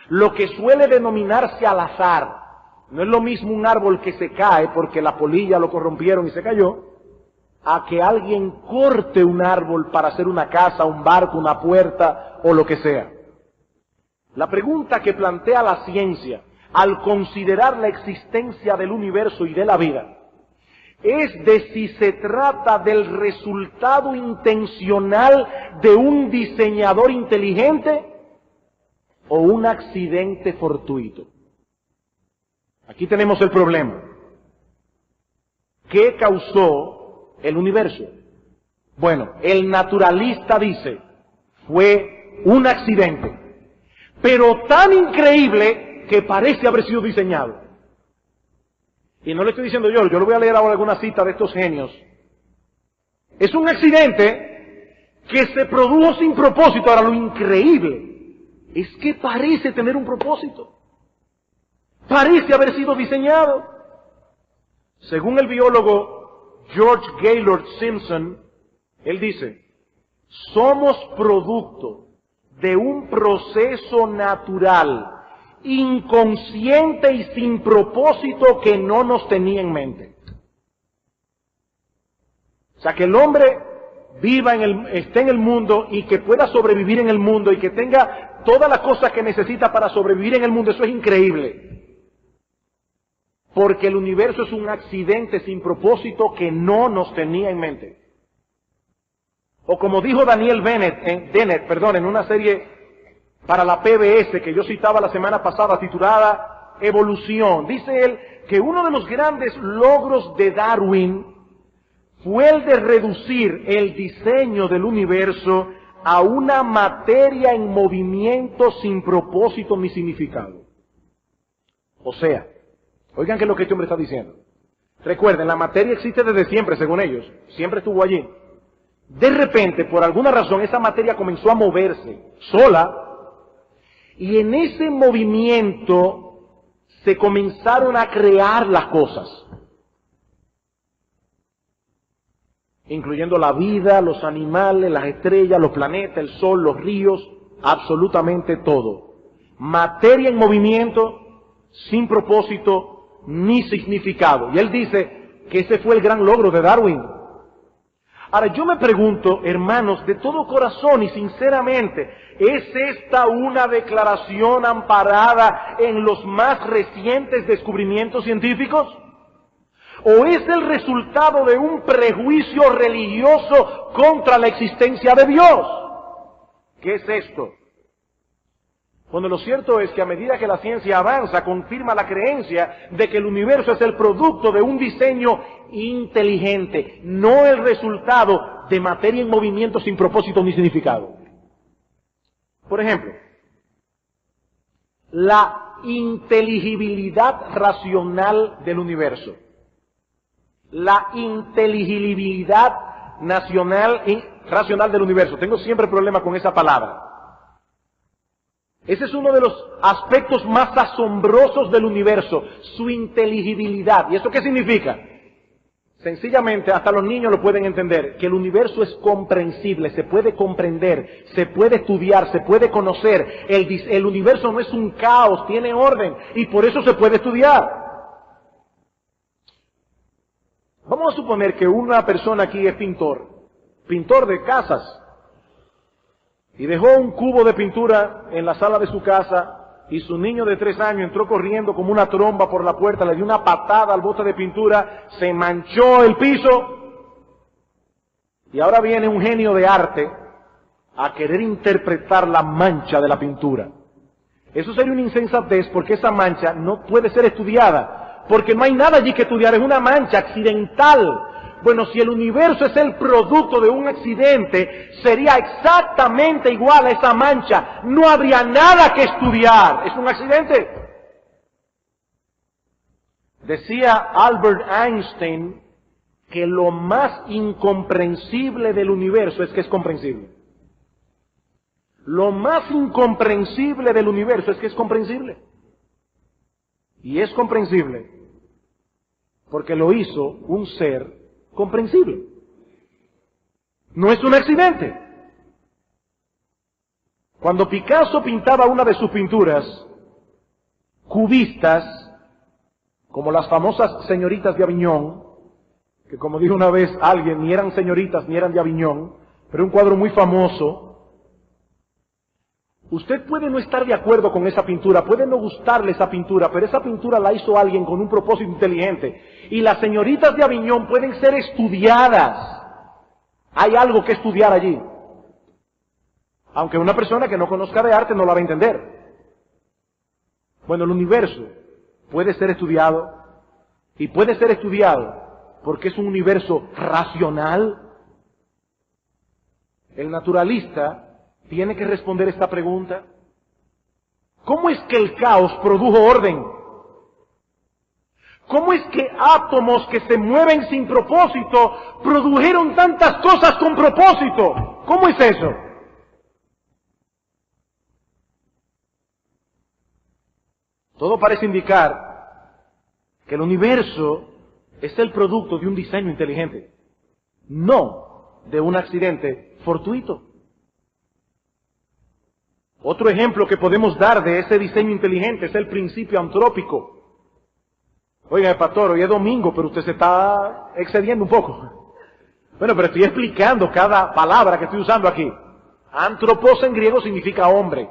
lo que suele denominarse al azar. No es lo mismo un árbol que se cae porque la polilla lo corrompieron y se cayó, a que alguien corte un árbol para hacer una casa, un barco, una puerta o lo que sea. La pregunta que plantea la ciencia al considerar la existencia del universo y de la vida es de si se trata del resultado intencional de un diseñador inteligente o un accidente fortuito. Aquí tenemos el problema. ¿Qué causó el universo? Bueno, el naturalista dice, fue un accidente, pero tan increíble que parece haber sido diseñado. Y no le estoy diciendo yo lo voy a leer ahora alguna cita de estos genios. Es un accidente que se produjo sin propósito. Ahora, lo increíble es que parece tener un propósito. parece haber sido diseñado. Según el biólogo George Gaylord Simpson, él dice, somos producto de un proceso natural, inconsciente y sin propósito que no nos tenía en mente. O sea, que el hombre esté en el mundo y que pueda sobrevivir en el mundo y que tenga todas las cosas que necesita para sobrevivir en el mundo, eso es increíble. Porque el universo es un accidente sin propósito que no nos tenía en mente. O como dijo Daniel Dennett, en una serie para la PBS que yo citaba la semana pasada titulada Evolución, dice él que uno de los grandes logros de Darwin fue el de reducir el diseño del universo a una materia en movimiento sin propósito ni significado. O sea, oigan qué es lo que este hombre está diciendo. Recuerden, la materia existe desde siempre, según ellos, siempre estuvo allí. De repente, por alguna razón, esa materia comenzó a moverse sola, y en ese movimiento se comenzaron a crear las cosas, incluyendo la vida, los animales, las estrellas, los planetas, el sol, los ríos, absolutamente todo. Materia en movimiento, sin propósito ni significado. Y él dice que ese fue el gran logro de Darwin. Ahora, yo me pregunto, hermanos, de todo corazón y sinceramente, ¿es esta una declaración amparada en los más recientes descubrimientos científicos? ¿O es el resultado de un prejuicio religioso contra la existencia de Dios? ¿Qué es esto? Bueno, lo cierto es que a medida que la ciencia avanza, confirma la creencia de que el universo es el producto de un diseño inteligente, no el resultado de materia en movimiento sin propósito ni significado. Por ejemplo, la inteligibilidad racional del universo. La inteligibilidad racional del universo. Tengo siempre problema con esa palabra. Ese es uno de los aspectos más asombrosos del universo, su inteligibilidad. ¿Y eso qué significa? Sencillamente, hasta los niños lo pueden entender, que el universo es comprensible, se puede comprender, se puede estudiar, se puede conocer. El universo no es un caos, tiene orden, y por eso se puede estudiar. Vamos a suponer que una persona aquí es pintor de casas, y dejó un cubo de pintura en la sala de su casa, y su niño de 3 años entró corriendo como una tromba por la puerta, le dio una patada al bote de pintura, se manchó el piso, y ahora viene un genio de arte a querer interpretar la mancha de la pintura. Eso sería una insensatez, porque esa mancha no puede ser estudiada, porque no hay nada allí que estudiar, es una mancha accidental. Bueno, si el universo es el producto de un accidente, sería exactamente igual a esa mancha. No habría nada que estudiar. Es un accidente. Decía Albert Einstein que lo más incomprensible del universo es que es comprensible. Lo más incomprensible del universo es que es comprensible. Y es comprensible porque lo hizo un ser comprensible. No es un accidente. Cuando Picasso pintaba una de sus pinturas cubistas, como las famosas señoritas de Aviñón, que como dijo una vez alguien, ni eran señoritas ni eran de Aviñón, pero un cuadro muy famoso. Usted puede no estar de acuerdo con esa pintura, puede no gustarle esa pintura, pero esa pintura la hizo alguien con un propósito inteligente. Y las señoritas de Aviñón pueden ser estudiadas. Hay algo que estudiar allí. Aunque una persona que no conozca de arte no la va a entender. Bueno, el universo puede ser estudiado, y puede ser estudiado porque es un universo racional. El naturalista tiene que responder esta pregunta. ¿Cómo es que el caos produjo orden? ¿Cómo es que átomos que se mueven sin propósito produjeron tantas cosas con propósito? ¿Cómo es eso? todo parece indicar que el universo es el producto de un diseño inteligente, no de un accidente fortuito. Otro ejemplo que podemos dar de ese diseño inteligente es el principio antrópico. Oiga, pastor, hoy es domingo, pero usted se está excediendo un poco. Bueno, pero estoy explicando cada palabra que estoy usando aquí. Antropos en griego significa hombre.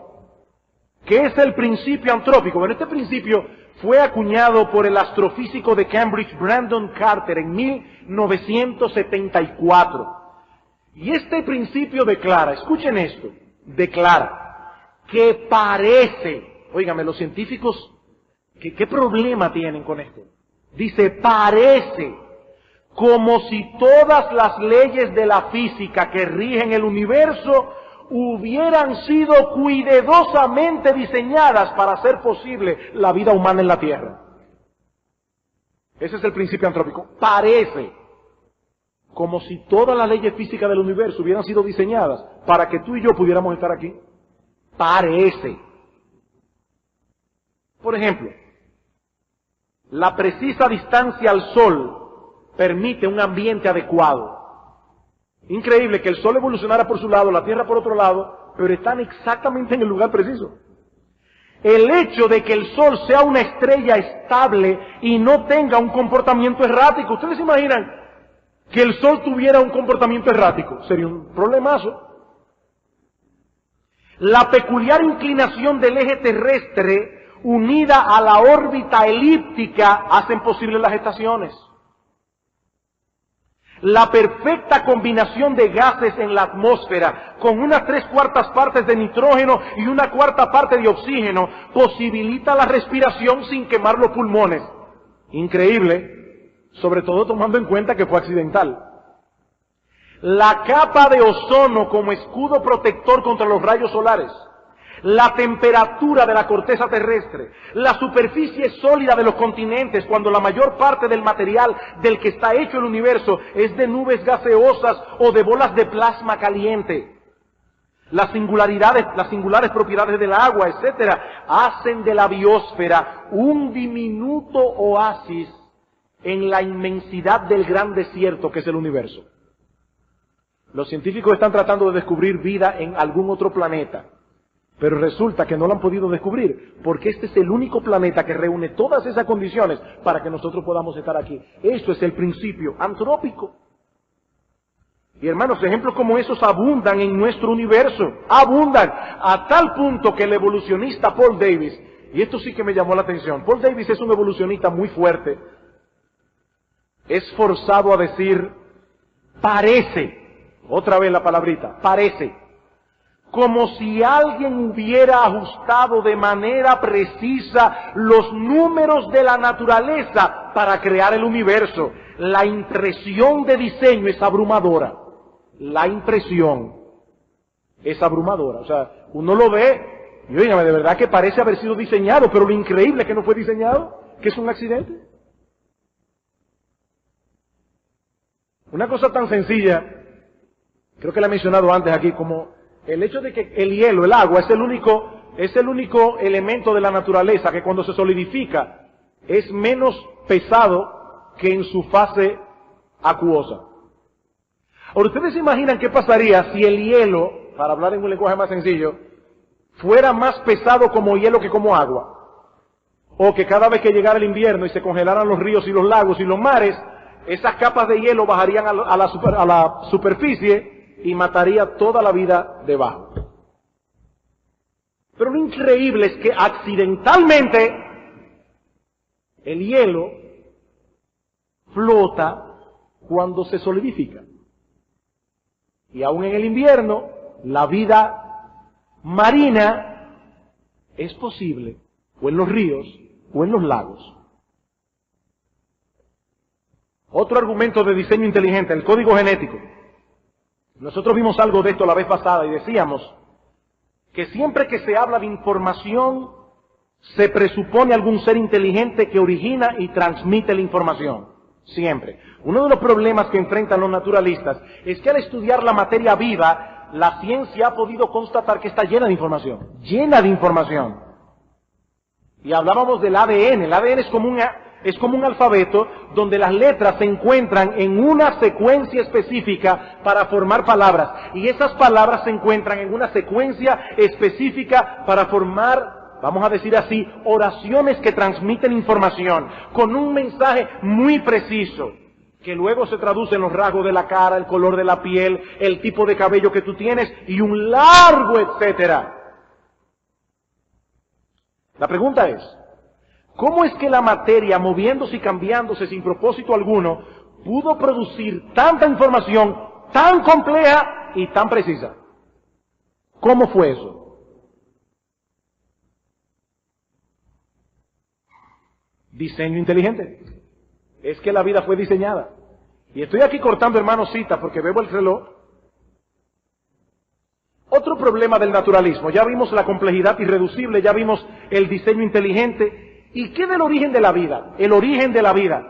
¿Qué es el principio antrópico? Bueno, este principio fue acuñado por el astrofísico de Cambridge, Brandon Carter, en 1974. Y este principio declara, escuchen esto, declara que parece, óigame, los científicos, ¿qué problema tienen con esto? Dice, parece como si todas las leyes de la física que rigen el universo hubieran sido cuidadosamente diseñadas para hacer posible la vida humana en la Tierra. Ese es el principio antrópico. Parece como si todas las leyes físicas del universo hubieran sido diseñadas para que tú y yo pudiéramos estar aquí. Parece. Por ejemplo, la precisa distancia al Sol permite un ambiente adecuado. Increíble que el Sol evolucionara por su lado, la Tierra por otro lado, pero están exactamente en el lugar preciso. El hecho de que el Sol sea una estrella estable y no tenga un comportamiento errático, ¿ustedes se imaginan que el Sol tuviera un comportamiento errático? Sería un problemazo. La peculiar inclinación del eje terrestre unida a la órbita elíptica hacen posibles las estaciones. La perfecta combinación de gases en la atmósfera, con unas 3/4 partes de nitrógeno y una 1/4 parte de oxígeno, posibilita la respiración sin quemar los pulmones. Increíble, sobre todo tomando en cuenta que fue accidental. La capa de ozono como escudo protector contra los rayos solares. La temperatura de la corteza terrestre, la superficie sólida de los continentes, cuando la mayor parte del material del que está hecho el universo es de nubes gaseosas o de bolas de plasma caliente. Las singulares propiedades del agua, etcétera, hacen de la biosfera un diminuto oasis en la inmensidad del gran desierto que es el universo. Los científicos están tratando de descubrir vida en algún otro planeta. Pero resulta que no lo han podido descubrir, porque este es el único planeta que reúne todas esas condiciones para que nosotros podamos estar aquí. Eso es el principio antrópico. Y hermanos, ejemplos como esos abundan en nuestro universo, abundan, a tal punto que el evolucionista Paul Davies, y esto sí que me llamó la atención, Paul Davies es un evolucionista muy fuerte, es forzado a decir, parece, otra vez la palabrita, parece, como si alguien hubiera ajustado de manera precisa los números de la naturaleza para crear el universo. La impresión de diseño es abrumadora. La impresión es abrumadora. O sea, uno lo ve y oígame, de verdad que parece haber sido diseñado, pero lo increíble es que no fue diseñado, que es un accidente. Una cosa tan sencilla, creo que la he mencionado antes aquí, como el hecho de que el hielo, el agua, es el único elemento de la naturaleza que cuando se solidifica es menos pesado que en su fase acuosa. Ahora, ¿ustedes se imaginan qué pasaría si el hielo, para hablar en un lenguaje más sencillo, fuera más pesado como hielo que como agua? O que cada vez que llegara el invierno y se congelaran los ríos y los lagos y los mares, esas capas de hielo bajarían a la superficie y mataría toda la vida debajo. Pero lo increíble es que accidentalmente el hielo flota cuando se solidifica. Y aún en el invierno, la vida marina es posible, o en los ríos, o en los lagos. Otro argumento de diseño inteligente, el código genético. Nosotros vimos algo de esto la vez pasada y decíamos que siempre que se habla de información, se presupone algún ser inteligente que origina y transmite la información. Siempre. Uno de los problemas que enfrentan los naturalistas es que al estudiar la materia viva, la ciencia ha podido constatar que está llena de información. Llena de información. Y hablábamos del ADN. El ADN es como un alfabeto donde las letras se encuentran en una secuencia específica para formar palabras. Y esas palabras se encuentran en una secuencia específica para formar, vamos a decir así, oraciones que transmiten información con un mensaje muy preciso, que luego se traduce en los rasgos de la cara, el color de la piel, el tipo de cabello que tú tienes y un largo etcétera. La pregunta es, ¿cómo es que la materia, moviéndose y cambiándose sin propósito alguno, pudo producir tanta información tan compleja y tan precisa? ¿Cómo fue eso? Diseño inteligente. Es que la vida fue diseñada. Y estoy aquí cortando, hermanos, citas porque veo el reloj. Otro problema del naturalismo, ya vimos la complejidad irreducible, ya vimos el diseño inteligente. ¿Y qué del origen de la vida? El origen de la vida.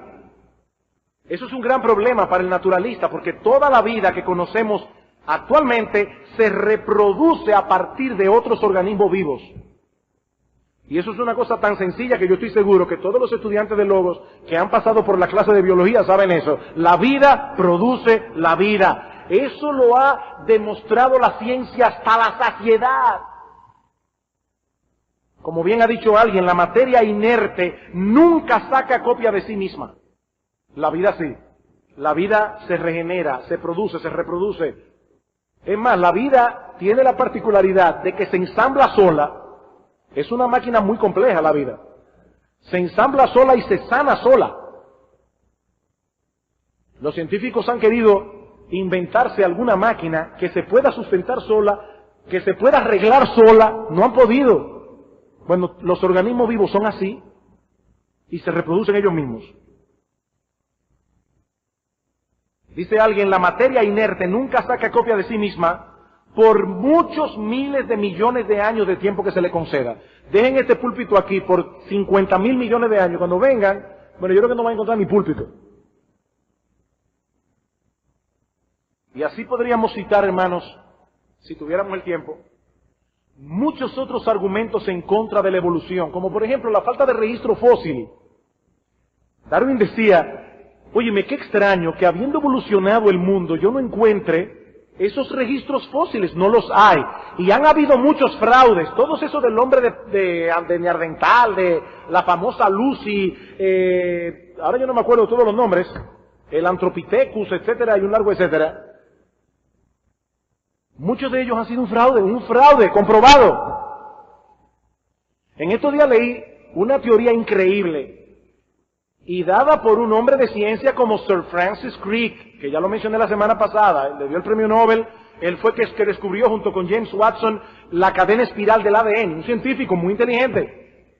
Eso es un gran problema para el naturalista, porque toda la vida que conocemos actualmente se reproduce a partir de otros organismos vivos. Y eso es una cosa tan sencilla que yo estoy seguro que todos los estudiantes de Logos que han pasado por la clase de biología saben eso. La vida produce la vida. Eso lo ha demostrado la ciencia hasta la saciedad. Como bien ha dicho alguien, la materia inerte nunca saca copia de sí misma. La vida sí. La vida se regenera, se produce, se reproduce. Es más, la vida tiene la particularidad de que se ensambla sola. Es una máquina muy compleja la vida. Se ensambla sola y se sana sola. Los científicos han querido inventarse alguna máquina que se pueda sustentar sola, que se pueda arreglar sola. No han podido. Bueno, los organismos vivos son así y se reproducen ellos mismos. Dice alguien, la materia inerte nunca saca copia de sí misma por muchos miles de millones de años de tiempo que se le conceda. Dejen este púlpito aquí por 50.000 millones de años. Cuando vengan, bueno, yo creo que no van a encontrar mi púlpito. Y así podríamos citar, hermanos, si tuviéramos el tiempo, muchos otros argumentos en contra de la evolución, como por ejemplo la falta de registro fósil. Darwin decía, óyeme, qué extraño que habiendo evolucionado el mundo yo no encuentre esos registros fósiles, no los hay. Y han habido muchos fraudes, todos esos del hombre de Neandertal, de la famosa Lucy, ahora yo no me acuerdo todos los nombres, el Anthropithecus, etcétera, y un largo etcétera. Muchos de ellos han sido un fraude comprobado. En estos días leí una teoría increíble y dada por un hombre de ciencia como Sir Francis Crick, que ya lo mencioné la semana pasada, le dio el premio Nobel. Él fue que descubrió junto con James Watson la cadena espiral del ADN, un científico muy inteligente.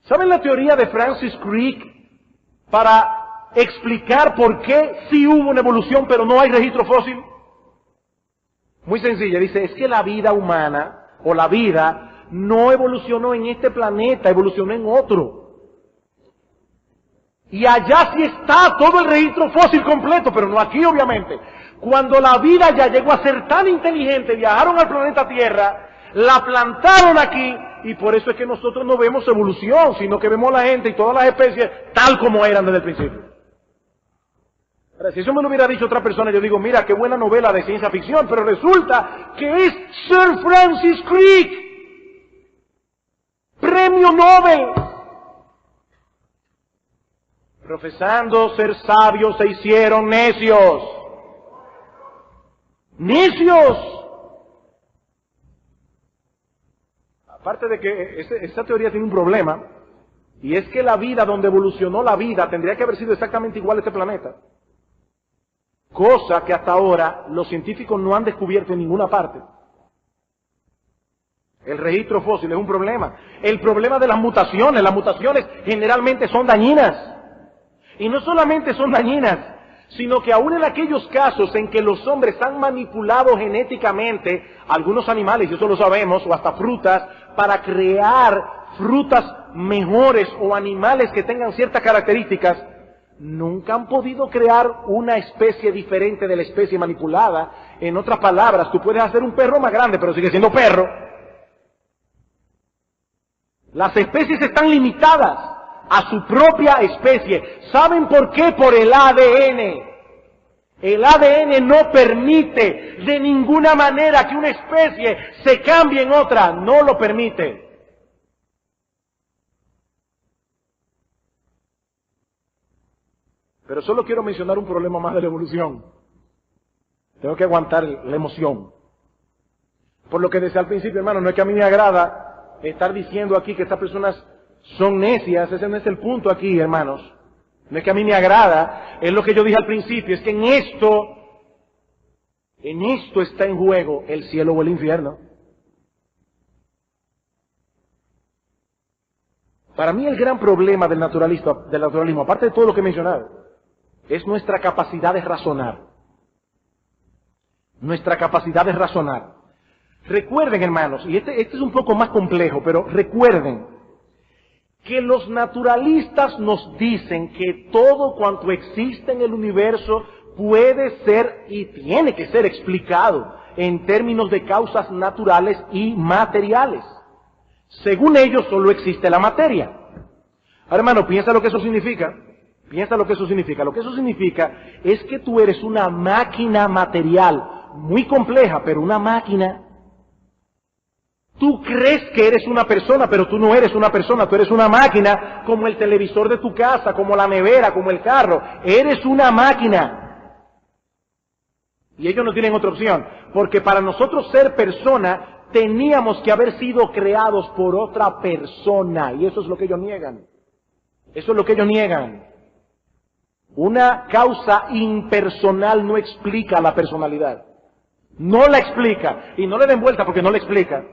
¿Saben la teoría de Francis Crick para explicar por qué sí hubo una evolución pero no hay registro fósil? Muy sencilla, dice, es que la vida humana, o la vida, no evolucionó en este planeta, evolucionó en otro. Y allá sí está todo el registro fósil completo, pero no aquí obviamente. Cuando la vida ya llegó a ser tan inteligente, viajaron al planeta Tierra, la plantaron aquí, y por eso es que nosotros no vemos evolución, sino que vemos a la gente y todas las especies tal como eran desde el principio. Ahora, si eso me lo hubiera dicho otra persona, yo digo, mira, qué buena novela de ciencia ficción, pero resulta que es Sir Francis Crick, premio Nobel. Profesando ser sabios se hicieron necios. ¡Necios! Aparte de que esa teoría tiene un problema, y es que la vida, donde evolucionó la vida, tendría que haber sido exactamente igual a este planeta. Cosa que hasta ahora los científicos no han descubierto en ninguna parte. El registro fósil es un problema. El problema de las mutaciones generalmente son dañinas. Y no solamente son dañinas, sino que aún en aquellos casos en que los hombres han manipulado genéticamente algunos animales, y eso lo sabemos, o hasta frutas, para crear frutas mejores o animales que tengan ciertas características, nunca han podido crear una especie diferente de la especie manipulada. En otras palabras, tú puedes hacer un perro más grande, pero sigue siendo perro. Las especies están limitadas a su propia especie. ¿Saben por qué? Por el ADN. El ADN no permite de ninguna manera que una especie se cambie en otra. No lo permite. Pero solo quiero mencionar un problema más de la evolución. Tengo que aguantar la emoción. Por lo que decía al principio, hermano, no es que a mí me agrada estar diciendo aquí que estas personas son necias. Ese no es el punto aquí, hermanos. No es que a mí me agrada, es lo que yo dije al principio, es que en esto está en juego el cielo o el infierno. Para mí el gran problema del naturalismo, aparte de todo lo que he mencionado, es nuestra capacidad de razonar. Nuestra capacidad de razonar. Recuerden, hermanos, y este es un poco más complejo, pero recuerden que los naturalistas nos dicen que todo cuanto existe en el universo puede ser y tiene que ser explicado en términos de causas naturales y materiales. Según ellos, solo existe la materia. Ahora, hermano, piensa lo que eso significa. Piensa lo que eso significa. Lo que eso significa es que tú eres una máquina material, muy compleja, pero una máquina. Tú crees que eres una persona, pero tú no eres una persona, tú eres una máquina, como el televisor de tu casa, como la nevera, como el carro. Eres una máquina. Y ellos no tienen otra opción, porque para nosotros ser persona, teníamos que haber sido creados por otra persona, y eso es lo que ellos niegan. Eso es lo que ellos niegan. Una causa impersonal no explica la personalidad. No la explica. Y no le den vuelta porque no la explica.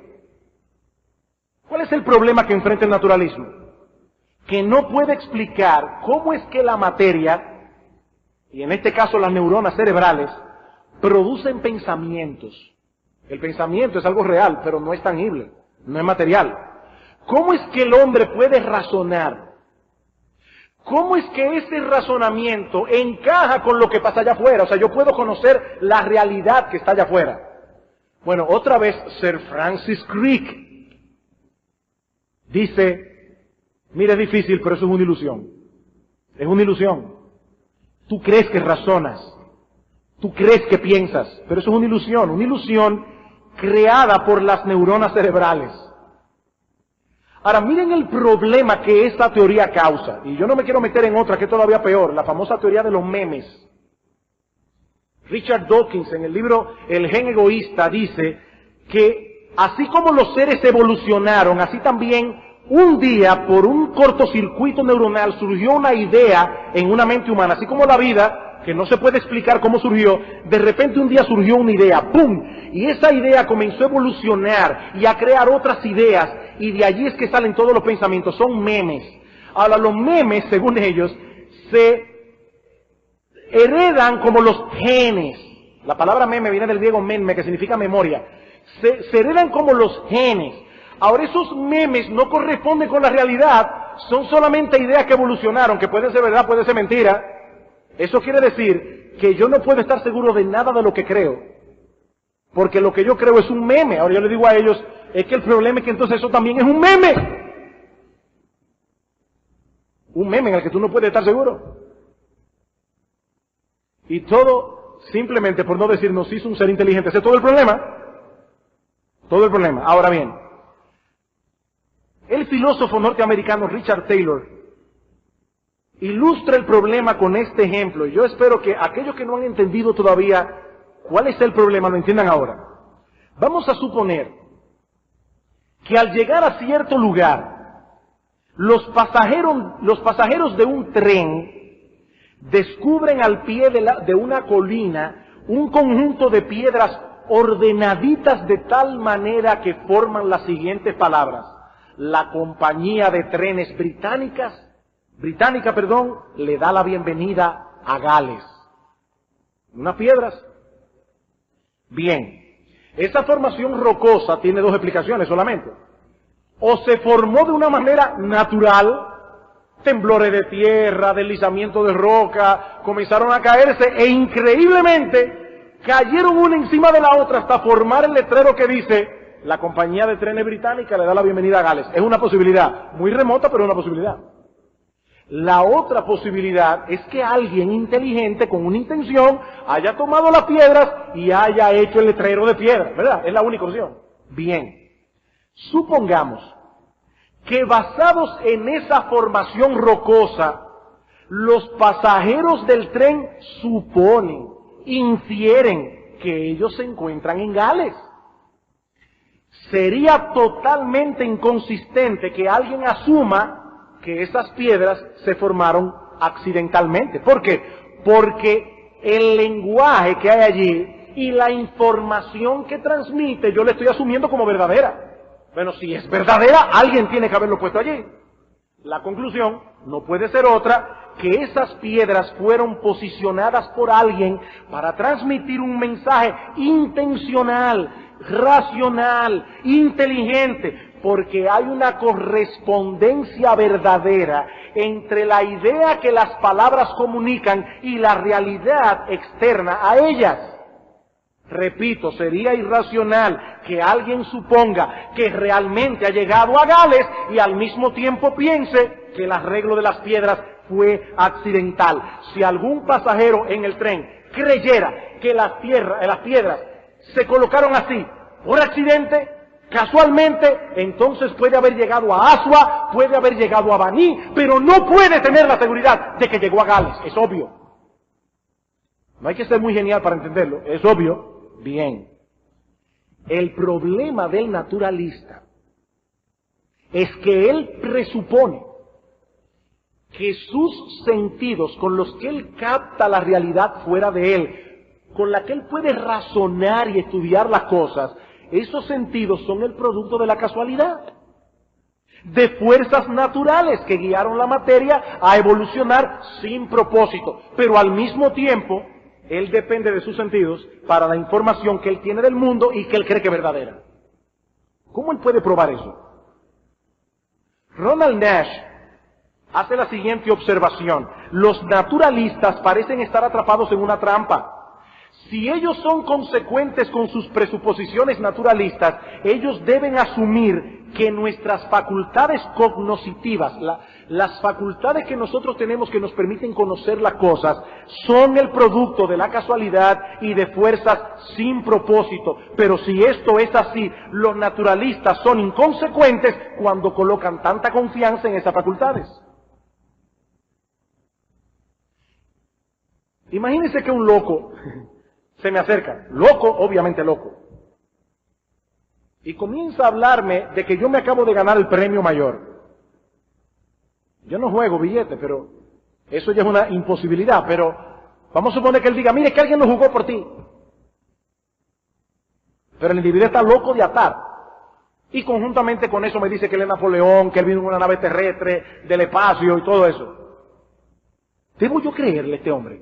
¿Cuál es el problema que enfrenta el naturalismo? Que no puede explicar cómo es que la materia, y en este caso las neuronas cerebrales, producen pensamientos. El pensamiento es algo real, pero no es tangible, no es material. ¿Cómo es que el hombre puede razonar? ¿Cómo es que ese razonamiento encaja con lo que pasa allá afuera? O sea, yo puedo conocer la realidad que está allá afuera. Bueno, otra vez Sir Francis Crick dice, mira, es difícil, pero eso es una ilusión. Es una ilusión. Tú crees que razonas, tú crees que piensas, pero eso es una ilusión creada por las neuronas cerebrales. Ahora, miren el problema que esta teoría causa. Y yo no me quiero meter en otra que es todavía peor, la famosa teoría de los memes. Richard Dawkins, en el libro El gen egoísta, dice que así como los seres evolucionaron, así también un día, por un cortocircuito neuronal, surgió una idea en una mente humana. Así como la vida, que no se puede explicar cómo surgió, de repente un día surgió una idea, ¡pum! Y esa idea comenzó a evolucionar y a crear otras ideas, y de allí es que salen todos los pensamientos, son memes. Ahora, los memes, según ellos, se heredan como los genes. La palabra meme viene del griego meme, que significa memoria. Se heredan como los genes. Ahora, esos memes no corresponden con la realidad, son solamente ideas que evolucionaron, que pueden ser verdad, pueden ser mentira. Eso quiere decir que yo no puedo estar seguro de nada de lo que creo, porque lo que yo creo es un meme. Ahora yo le digo a ellos, es que el problema es que entonces eso también es un meme. Un meme en el que tú no puedes estar seguro. Y todo simplemente por no decir nos hizo un ser inteligente. Ese es todo el problema. Todo el problema. Ahora bien, el filósofo norteamericano Richard Taylor ilustra el problema con este ejemplo. Yo espero que aquellos que no han entendido todavía cuál es el problema lo entiendan ahora. Vamos a suponer que al llegar a cierto lugar, los pasajeros de un tren descubren al pie de una colina un conjunto de piedras ordenaditas de tal manera que forman las siguientes palabras: la compañía de trenes británica, le da la bienvenida a Gales. Unas piedras. Bien, esa formación rocosa tiene dos explicaciones solamente. O se formó de una manera natural, temblores de tierra, deslizamiento de roca, comenzaron a caerse e increíblemente cayeron una encima de la otra hasta formar el letrero que dice la compañía de trenes británica le da la bienvenida a Gales. Es una posibilidad, muy remota, pero es una posibilidad. La otra posibilidad es que alguien inteligente, con una intención, haya tomado las piedras y haya hecho el letrero de piedra, ¿verdad? Es la única opción. Bien, supongamos que basados en esa formación rocosa, los pasajeros del tren suponen, infieren que ellos se encuentran en Gales. Sería totalmente inconsistente que alguien asuma que esas piedras se formaron accidentalmente. ¿Por qué? Porque el lenguaje que hay allí y la información que transmite, yo le estoy asumiendo como verdadera. Bueno, si es verdadera, alguien tiene que haberlo puesto allí. La conclusión no puede ser otra que esas piedras fueron posicionadas por alguien para transmitir un mensaje intencional, racional, inteligente, porque hay una correspondencia verdadera entre la idea que las palabras comunican y la realidad externa a ellas. Repito, sería irracional que alguien suponga que realmente ha llegado a Gales y al mismo tiempo piense que el arreglo de las piedras fue accidental. Si algún pasajero en el tren creyera que las piedras se colocaron así por accidente, casualmente, entonces puede haber llegado a Asua, puede haber llegado a Baní, pero no puede tener la seguridad de que llegó a Gales. Es obvio. No hay que ser muy genial para entenderlo. Es obvio. Bien. El problema del naturalista es que él presupone que sus sentidos con los que él capta la realidad fuera de él, con la que él puede razonar y estudiar las cosas, esos sentidos son el producto de la casualidad, de fuerzas naturales que guiaron la materia a evolucionar sin propósito, pero al mismo tiempo él depende de sus sentidos para la información que él tiene del mundo y que él cree que es verdadera. ¿Cómo él puede probar eso? Ronald Nash hace la siguiente observación. Los naturalistas parecen estar atrapados en una trampa. Si ellos son consecuentes con sus presuposiciones naturalistas, ellos deben asumir que nuestras facultades cognoscitivas, las facultades que nosotros tenemos que nos permiten conocer las cosas, son el producto de la casualidad y de fuerzas sin propósito. Pero si esto es así, los naturalistas son inconsecuentes cuando colocan tanta confianza en esas facultades. Imagínense que un loco se me acerca, loco, obviamente loco, y comienza a hablarme de que yo me acabo de ganar el premio mayor. Yo no juego billetes, pero eso ya es una imposibilidad, pero vamos a suponer que él diga, mire, que alguien lo jugó por ti. Pero el individuo está loco de atar. Y conjuntamente con eso me dice que él es Napoleón, que él vino en una nave terrestre, del espacio y todo eso. ¿Debo yo creerle a este hombre?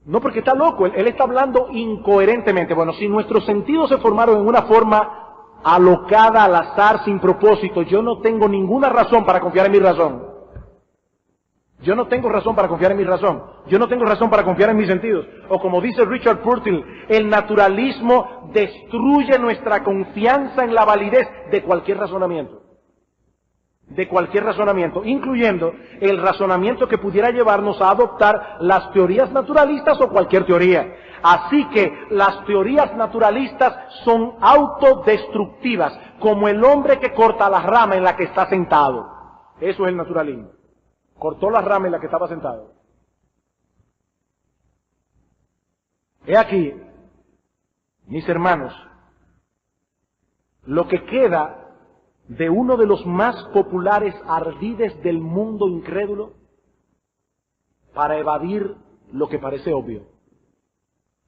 No, porque está loco, él está hablando incoherentemente. Bueno, si nuestros sentidos se formaron en una forma alocada, al azar, sin propósito, yo no tengo ninguna razón para confiar en mi razón. Yo no tengo razón para confiar en mi razón. Yo no tengo razón para confiar en mis sentidos. O como dice Richard Purtill, el naturalismo destruye nuestra confianza en la validez de cualquier razonamiento. De cualquier razonamiento, incluyendo el razonamiento que pudiera llevarnos a adoptar las teorías naturalistas o cualquier teoría. Así que las teorías naturalistas son autodestructivas, como el hombre que corta la rama en la que está sentado. Eso es el naturalismo. Cortó la rama en la que estaba sentado. He aquí, mis hermanos, lo que queda de uno de los más populares ardides del mundo incrédulo para evadir lo que parece obvio,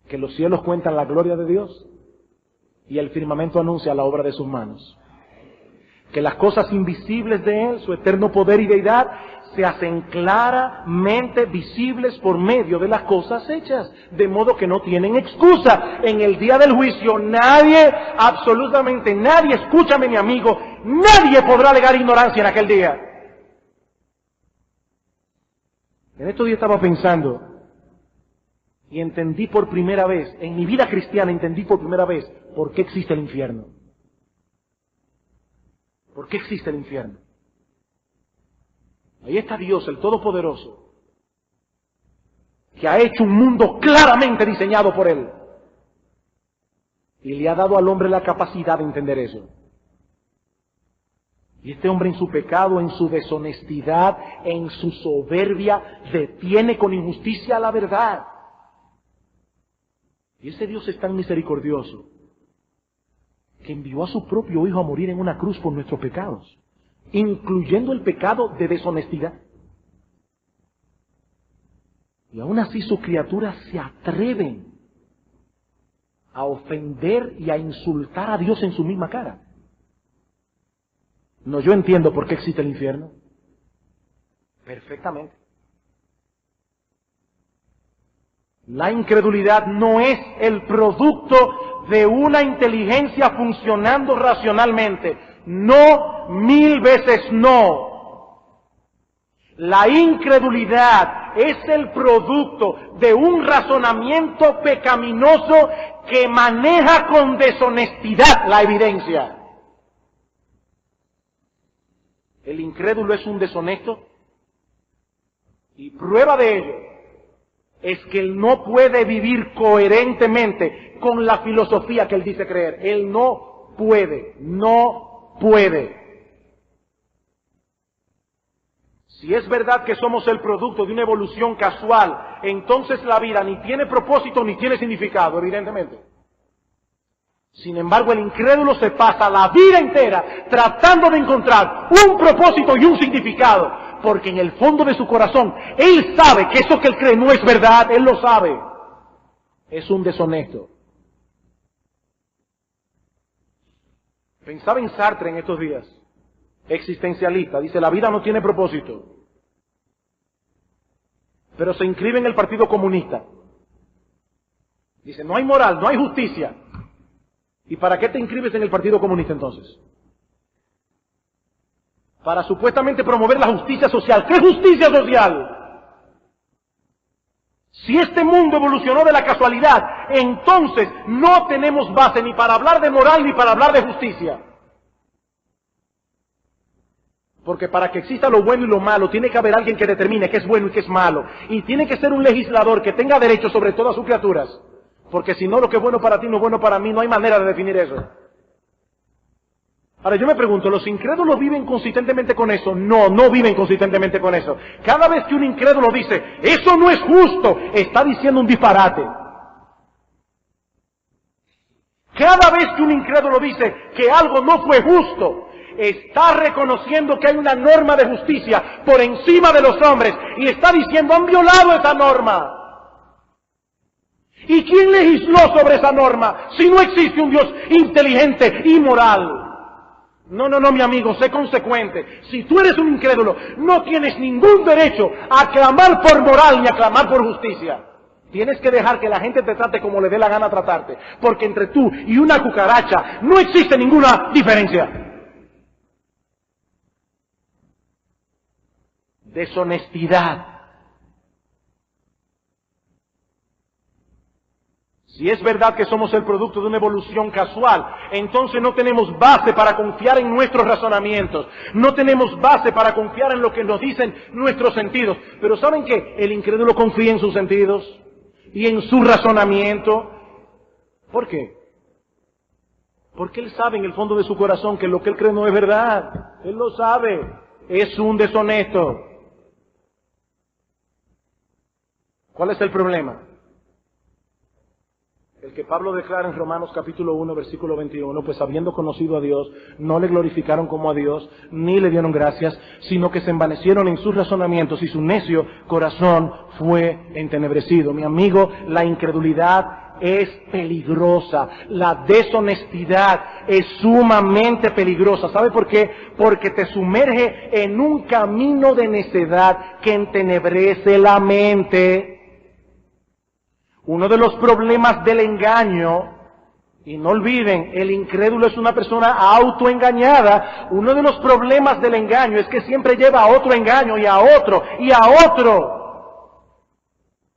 que los cielos cuentan la gloria de Dios y el firmamento anuncia la obra de sus manos, que las cosas invisibles de Él, su eterno poder y deidad, se hacen claramente visibles por medio de las cosas hechas, de modo que no tienen excusa. En el día del juicio nadie, absolutamente nadie, escúchame mi amigo, nadie podrá alegar ignorancia en aquel día. En estos días estaba pensando y entendí por primera vez, en mi vida cristiana entendí por primera vez por qué existe el infierno. ¿Por qué existe el infierno? Ahí está Dios, el Todopoderoso, que ha hecho un mundo claramente diseñado por Él. Y le ha dado al hombre la capacidad de entender eso. Y este hombre en su pecado, en su deshonestidad, en su soberbia, detiene con injusticia la verdad. Y ese Dios es tan misericordioso que envió a su propio Hijo a morir en una cruz por nuestros pecados, incluyendo el pecado de deshonestidad. Y aún así sus criaturas se atreven a ofender y a insultar a Dios en su misma cara. No, yo entiendo por qué existe el infierno. Perfectamente. La incredulidad no es el producto de una inteligencia funcionando racionalmente. No, 1000 veces no. La incredulidad es el producto de un razonamiento pecaminoso que maneja con deshonestidad la evidencia. El incrédulo es un deshonesto y prueba de ello es que él no puede vivir coherentemente con la filosofía que él dice creer. Él no puede. Si es verdad que somos el producto de una evolución casual, entonces la vida ni tiene propósito ni tiene significado, evidentemente. Sin embargo, el incrédulo se pasa la vida entera tratando de encontrar un propósito y un significado, porque en el fondo de su corazón, él sabe que eso que él cree no es verdad, él lo sabe. Es un deshonesto. Pensaba en Sartre en estos días, existencialista, dice, la vida no tiene propósito, pero se inscribe en el Partido Comunista. Dice, no hay moral, no hay justicia. ¿Y para qué te inscribes en el Partido Comunista entonces? Para supuestamente promover la justicia social. ¿Qué justicia social? Si este mundo evolucionó de la casualidad, entonces no tenemos base ni para hablar de moral ni para hablar de justicia. Porque para que exista lo bueno y lo malo, tiene que haber alguien que determine qué es bueno y qué es malo. Y tiene que ser un legislador que tenga derecho sobre todas sus criaturas. Porque si no, lo que es bueno para ti no es bueno para mí, no hay manera de definir eso. Ahora yo me pregunto, ¿los incrédulos viven consistentemente con eso? No, no viven consistentemente con eso. Cada vez que un incrédulo dice, eso no es justo, está diciendo un disparate. Cada vez que un incrédulo dice que algo no fue justo, está reconociendo que hay una norma de justicia por encima de los hombres y está diciendo, han violado esa norma. ¿Y quién legisló sobre esa norma si no existe un Dios inteligente y moral? No, mi amigo, sé consecuente. Si tú eres un incrédulo, no tienes ningún derecho a clamar por moral ni a clamar por justicia. Tienes que dejar que la gente te trate como le dé la gana tratarte, porque entre tú y una cucaracha no existe ninguna diferencia. Deshonestidad. Si es verdad que somos el producto de una evolución casual, entonces no tenemos base para confiar en nuestros razonamientos, no tenemos base para confiar en lo que nos dicen nuestros sentidos. Pero ¿saben qué? El incrédulo confía en sus sentidos y en su razonamiento. ¿Por qué? Porque él sabe en el fondo de su corazón que lo que él cree no es verdad. Él lo sabe. Es un deshonesto. ¿Cuál es el problema? El que Pablo declara en Romanos capítulo 1, versículo 21, pues habiendo conocido a Dios, no le glorificaron como a Dios, ni le dieron gracias, sino que se envanecieron en sus razonamientos y su necio corazón fue entenebrecido. Mi amigo, la incredulidad es peligrosa, la deshonestidad es sumamente peligrosa. ¿Sabe por qué? Porque te sumerge en un camino de necedad que entenebrece la mente. Uno de los problemas del engaño, y no olviden, el incrédulo es una persona autoengañada. Uno de los problemas del engaño es que siempre lleva a otro engaño y a otro y a otro.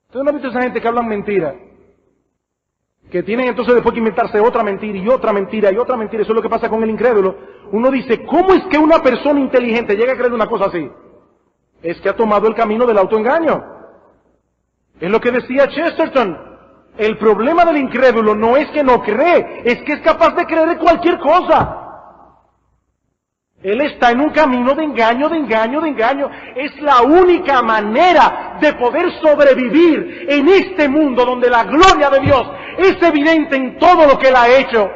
¿Ustedes no han visto esa gente que hablan mentira? Que tienen entonces después que inventarse otra mentira y otra mentira y otra mentira. Eso es lo que pasa con el incrédulo. uno dice, ¿cómo es que una persona inteligente llega a creer una cosa así? Es que ha tomado el camino del autoengaño. Es lo que decía Chesterton. El problema del incrédulo no es que no cree, es que es capaz de creer en cualquier cosa. Él está en un camino de engaño, de engaño, de engaño. Es la única manera de poder sobrevivir en este mundo donde la gloria de Dios es evidente en todo lo que Él ha hecho.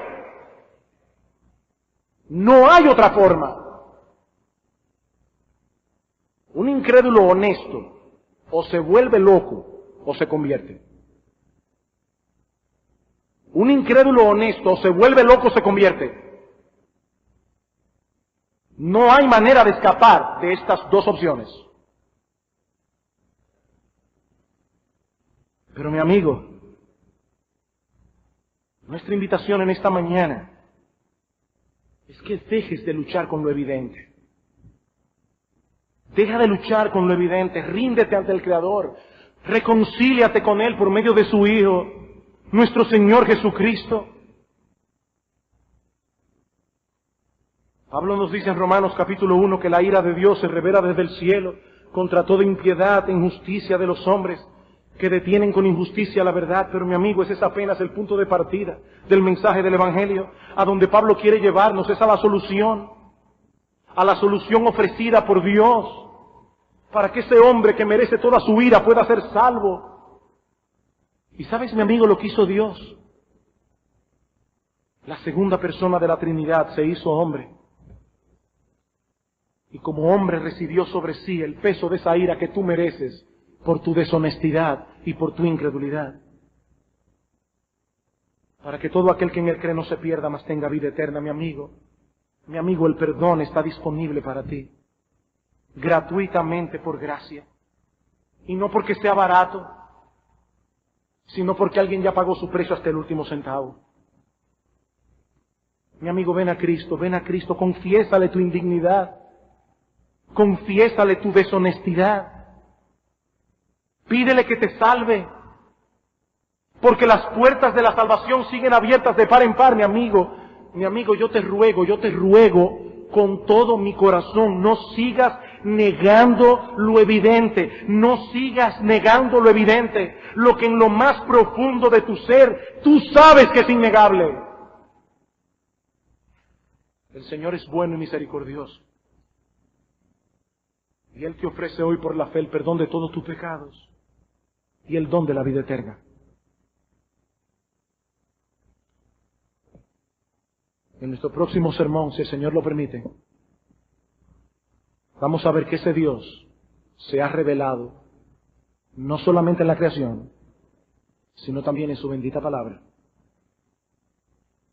No hay otra forma. Un incrédulo honesto o se vuelve loco o se convierte. Un incrédulo honesto o se vuelve loco o se convierte. No hay manera de escapar de estas dos opciones. Pero mi amigo, nuestra invitación en esta mañana es que dejes de luchar con lo evidente. Deja de luchar con lo evidente, ríndete ante el Creador, reconcíliate con Él por medio de su Hijo, nuestro Señor Jesucristo. Pablo nos dice en Romanos capítulo 1 que la ira de Dios se revela desde el cielo contra toda impiedad e injusticia de los hombres que detienen con injusticia la verdad. Pero mi amigo, ese es apenas el punto de partida del mensaje del Evangelio. A donde Pablo quiere llevarnos es a la solución ofrecida por Dios, para que ese hombre que merece toda su ira pueda ser salvo. ¿Y sabes, mi amigo, lo que hizo Dios? La segunda persona de la Trinidad se hizo hombre. Y como hombre recibió sobre sí el peso de esa ira que tú mereces por tu deshonestidad y por tu incredulidad. Para que todo aquel que en Él cree no se pierda, mas tenga vida eterna, mi amigo. Mi amigo, el perdón está disponible para ti. Gratuitamente por gracia. Y no porque sea barato, sino porque alguien ya pagó su precio hasta el último centavo. Mi amigo, ven a Cristo, confiésale tu indignidad. Confiésale tu deshonestidad. Pídele que te salve. Porque las puertas de la salvación siguen abiertas de par en par, mi amigo. Mi amigo, yo te ruego con todo mi corazón, no sigas negando lo evidente. No sigas negando lo evidente. Lo que en lo más profundo de tu ser, tú sabes que es innegable. El Señor es bueno y misericordioso. Y Él te ofrece hoy por la fe el perdón de todos tus pecados y el don de la vida eterna. En nuestro próximo sermón, si el Señor lo permite, vamos a ver que ese Dios se ha revelado no solamente en la creación, sino también en su bendita palabra.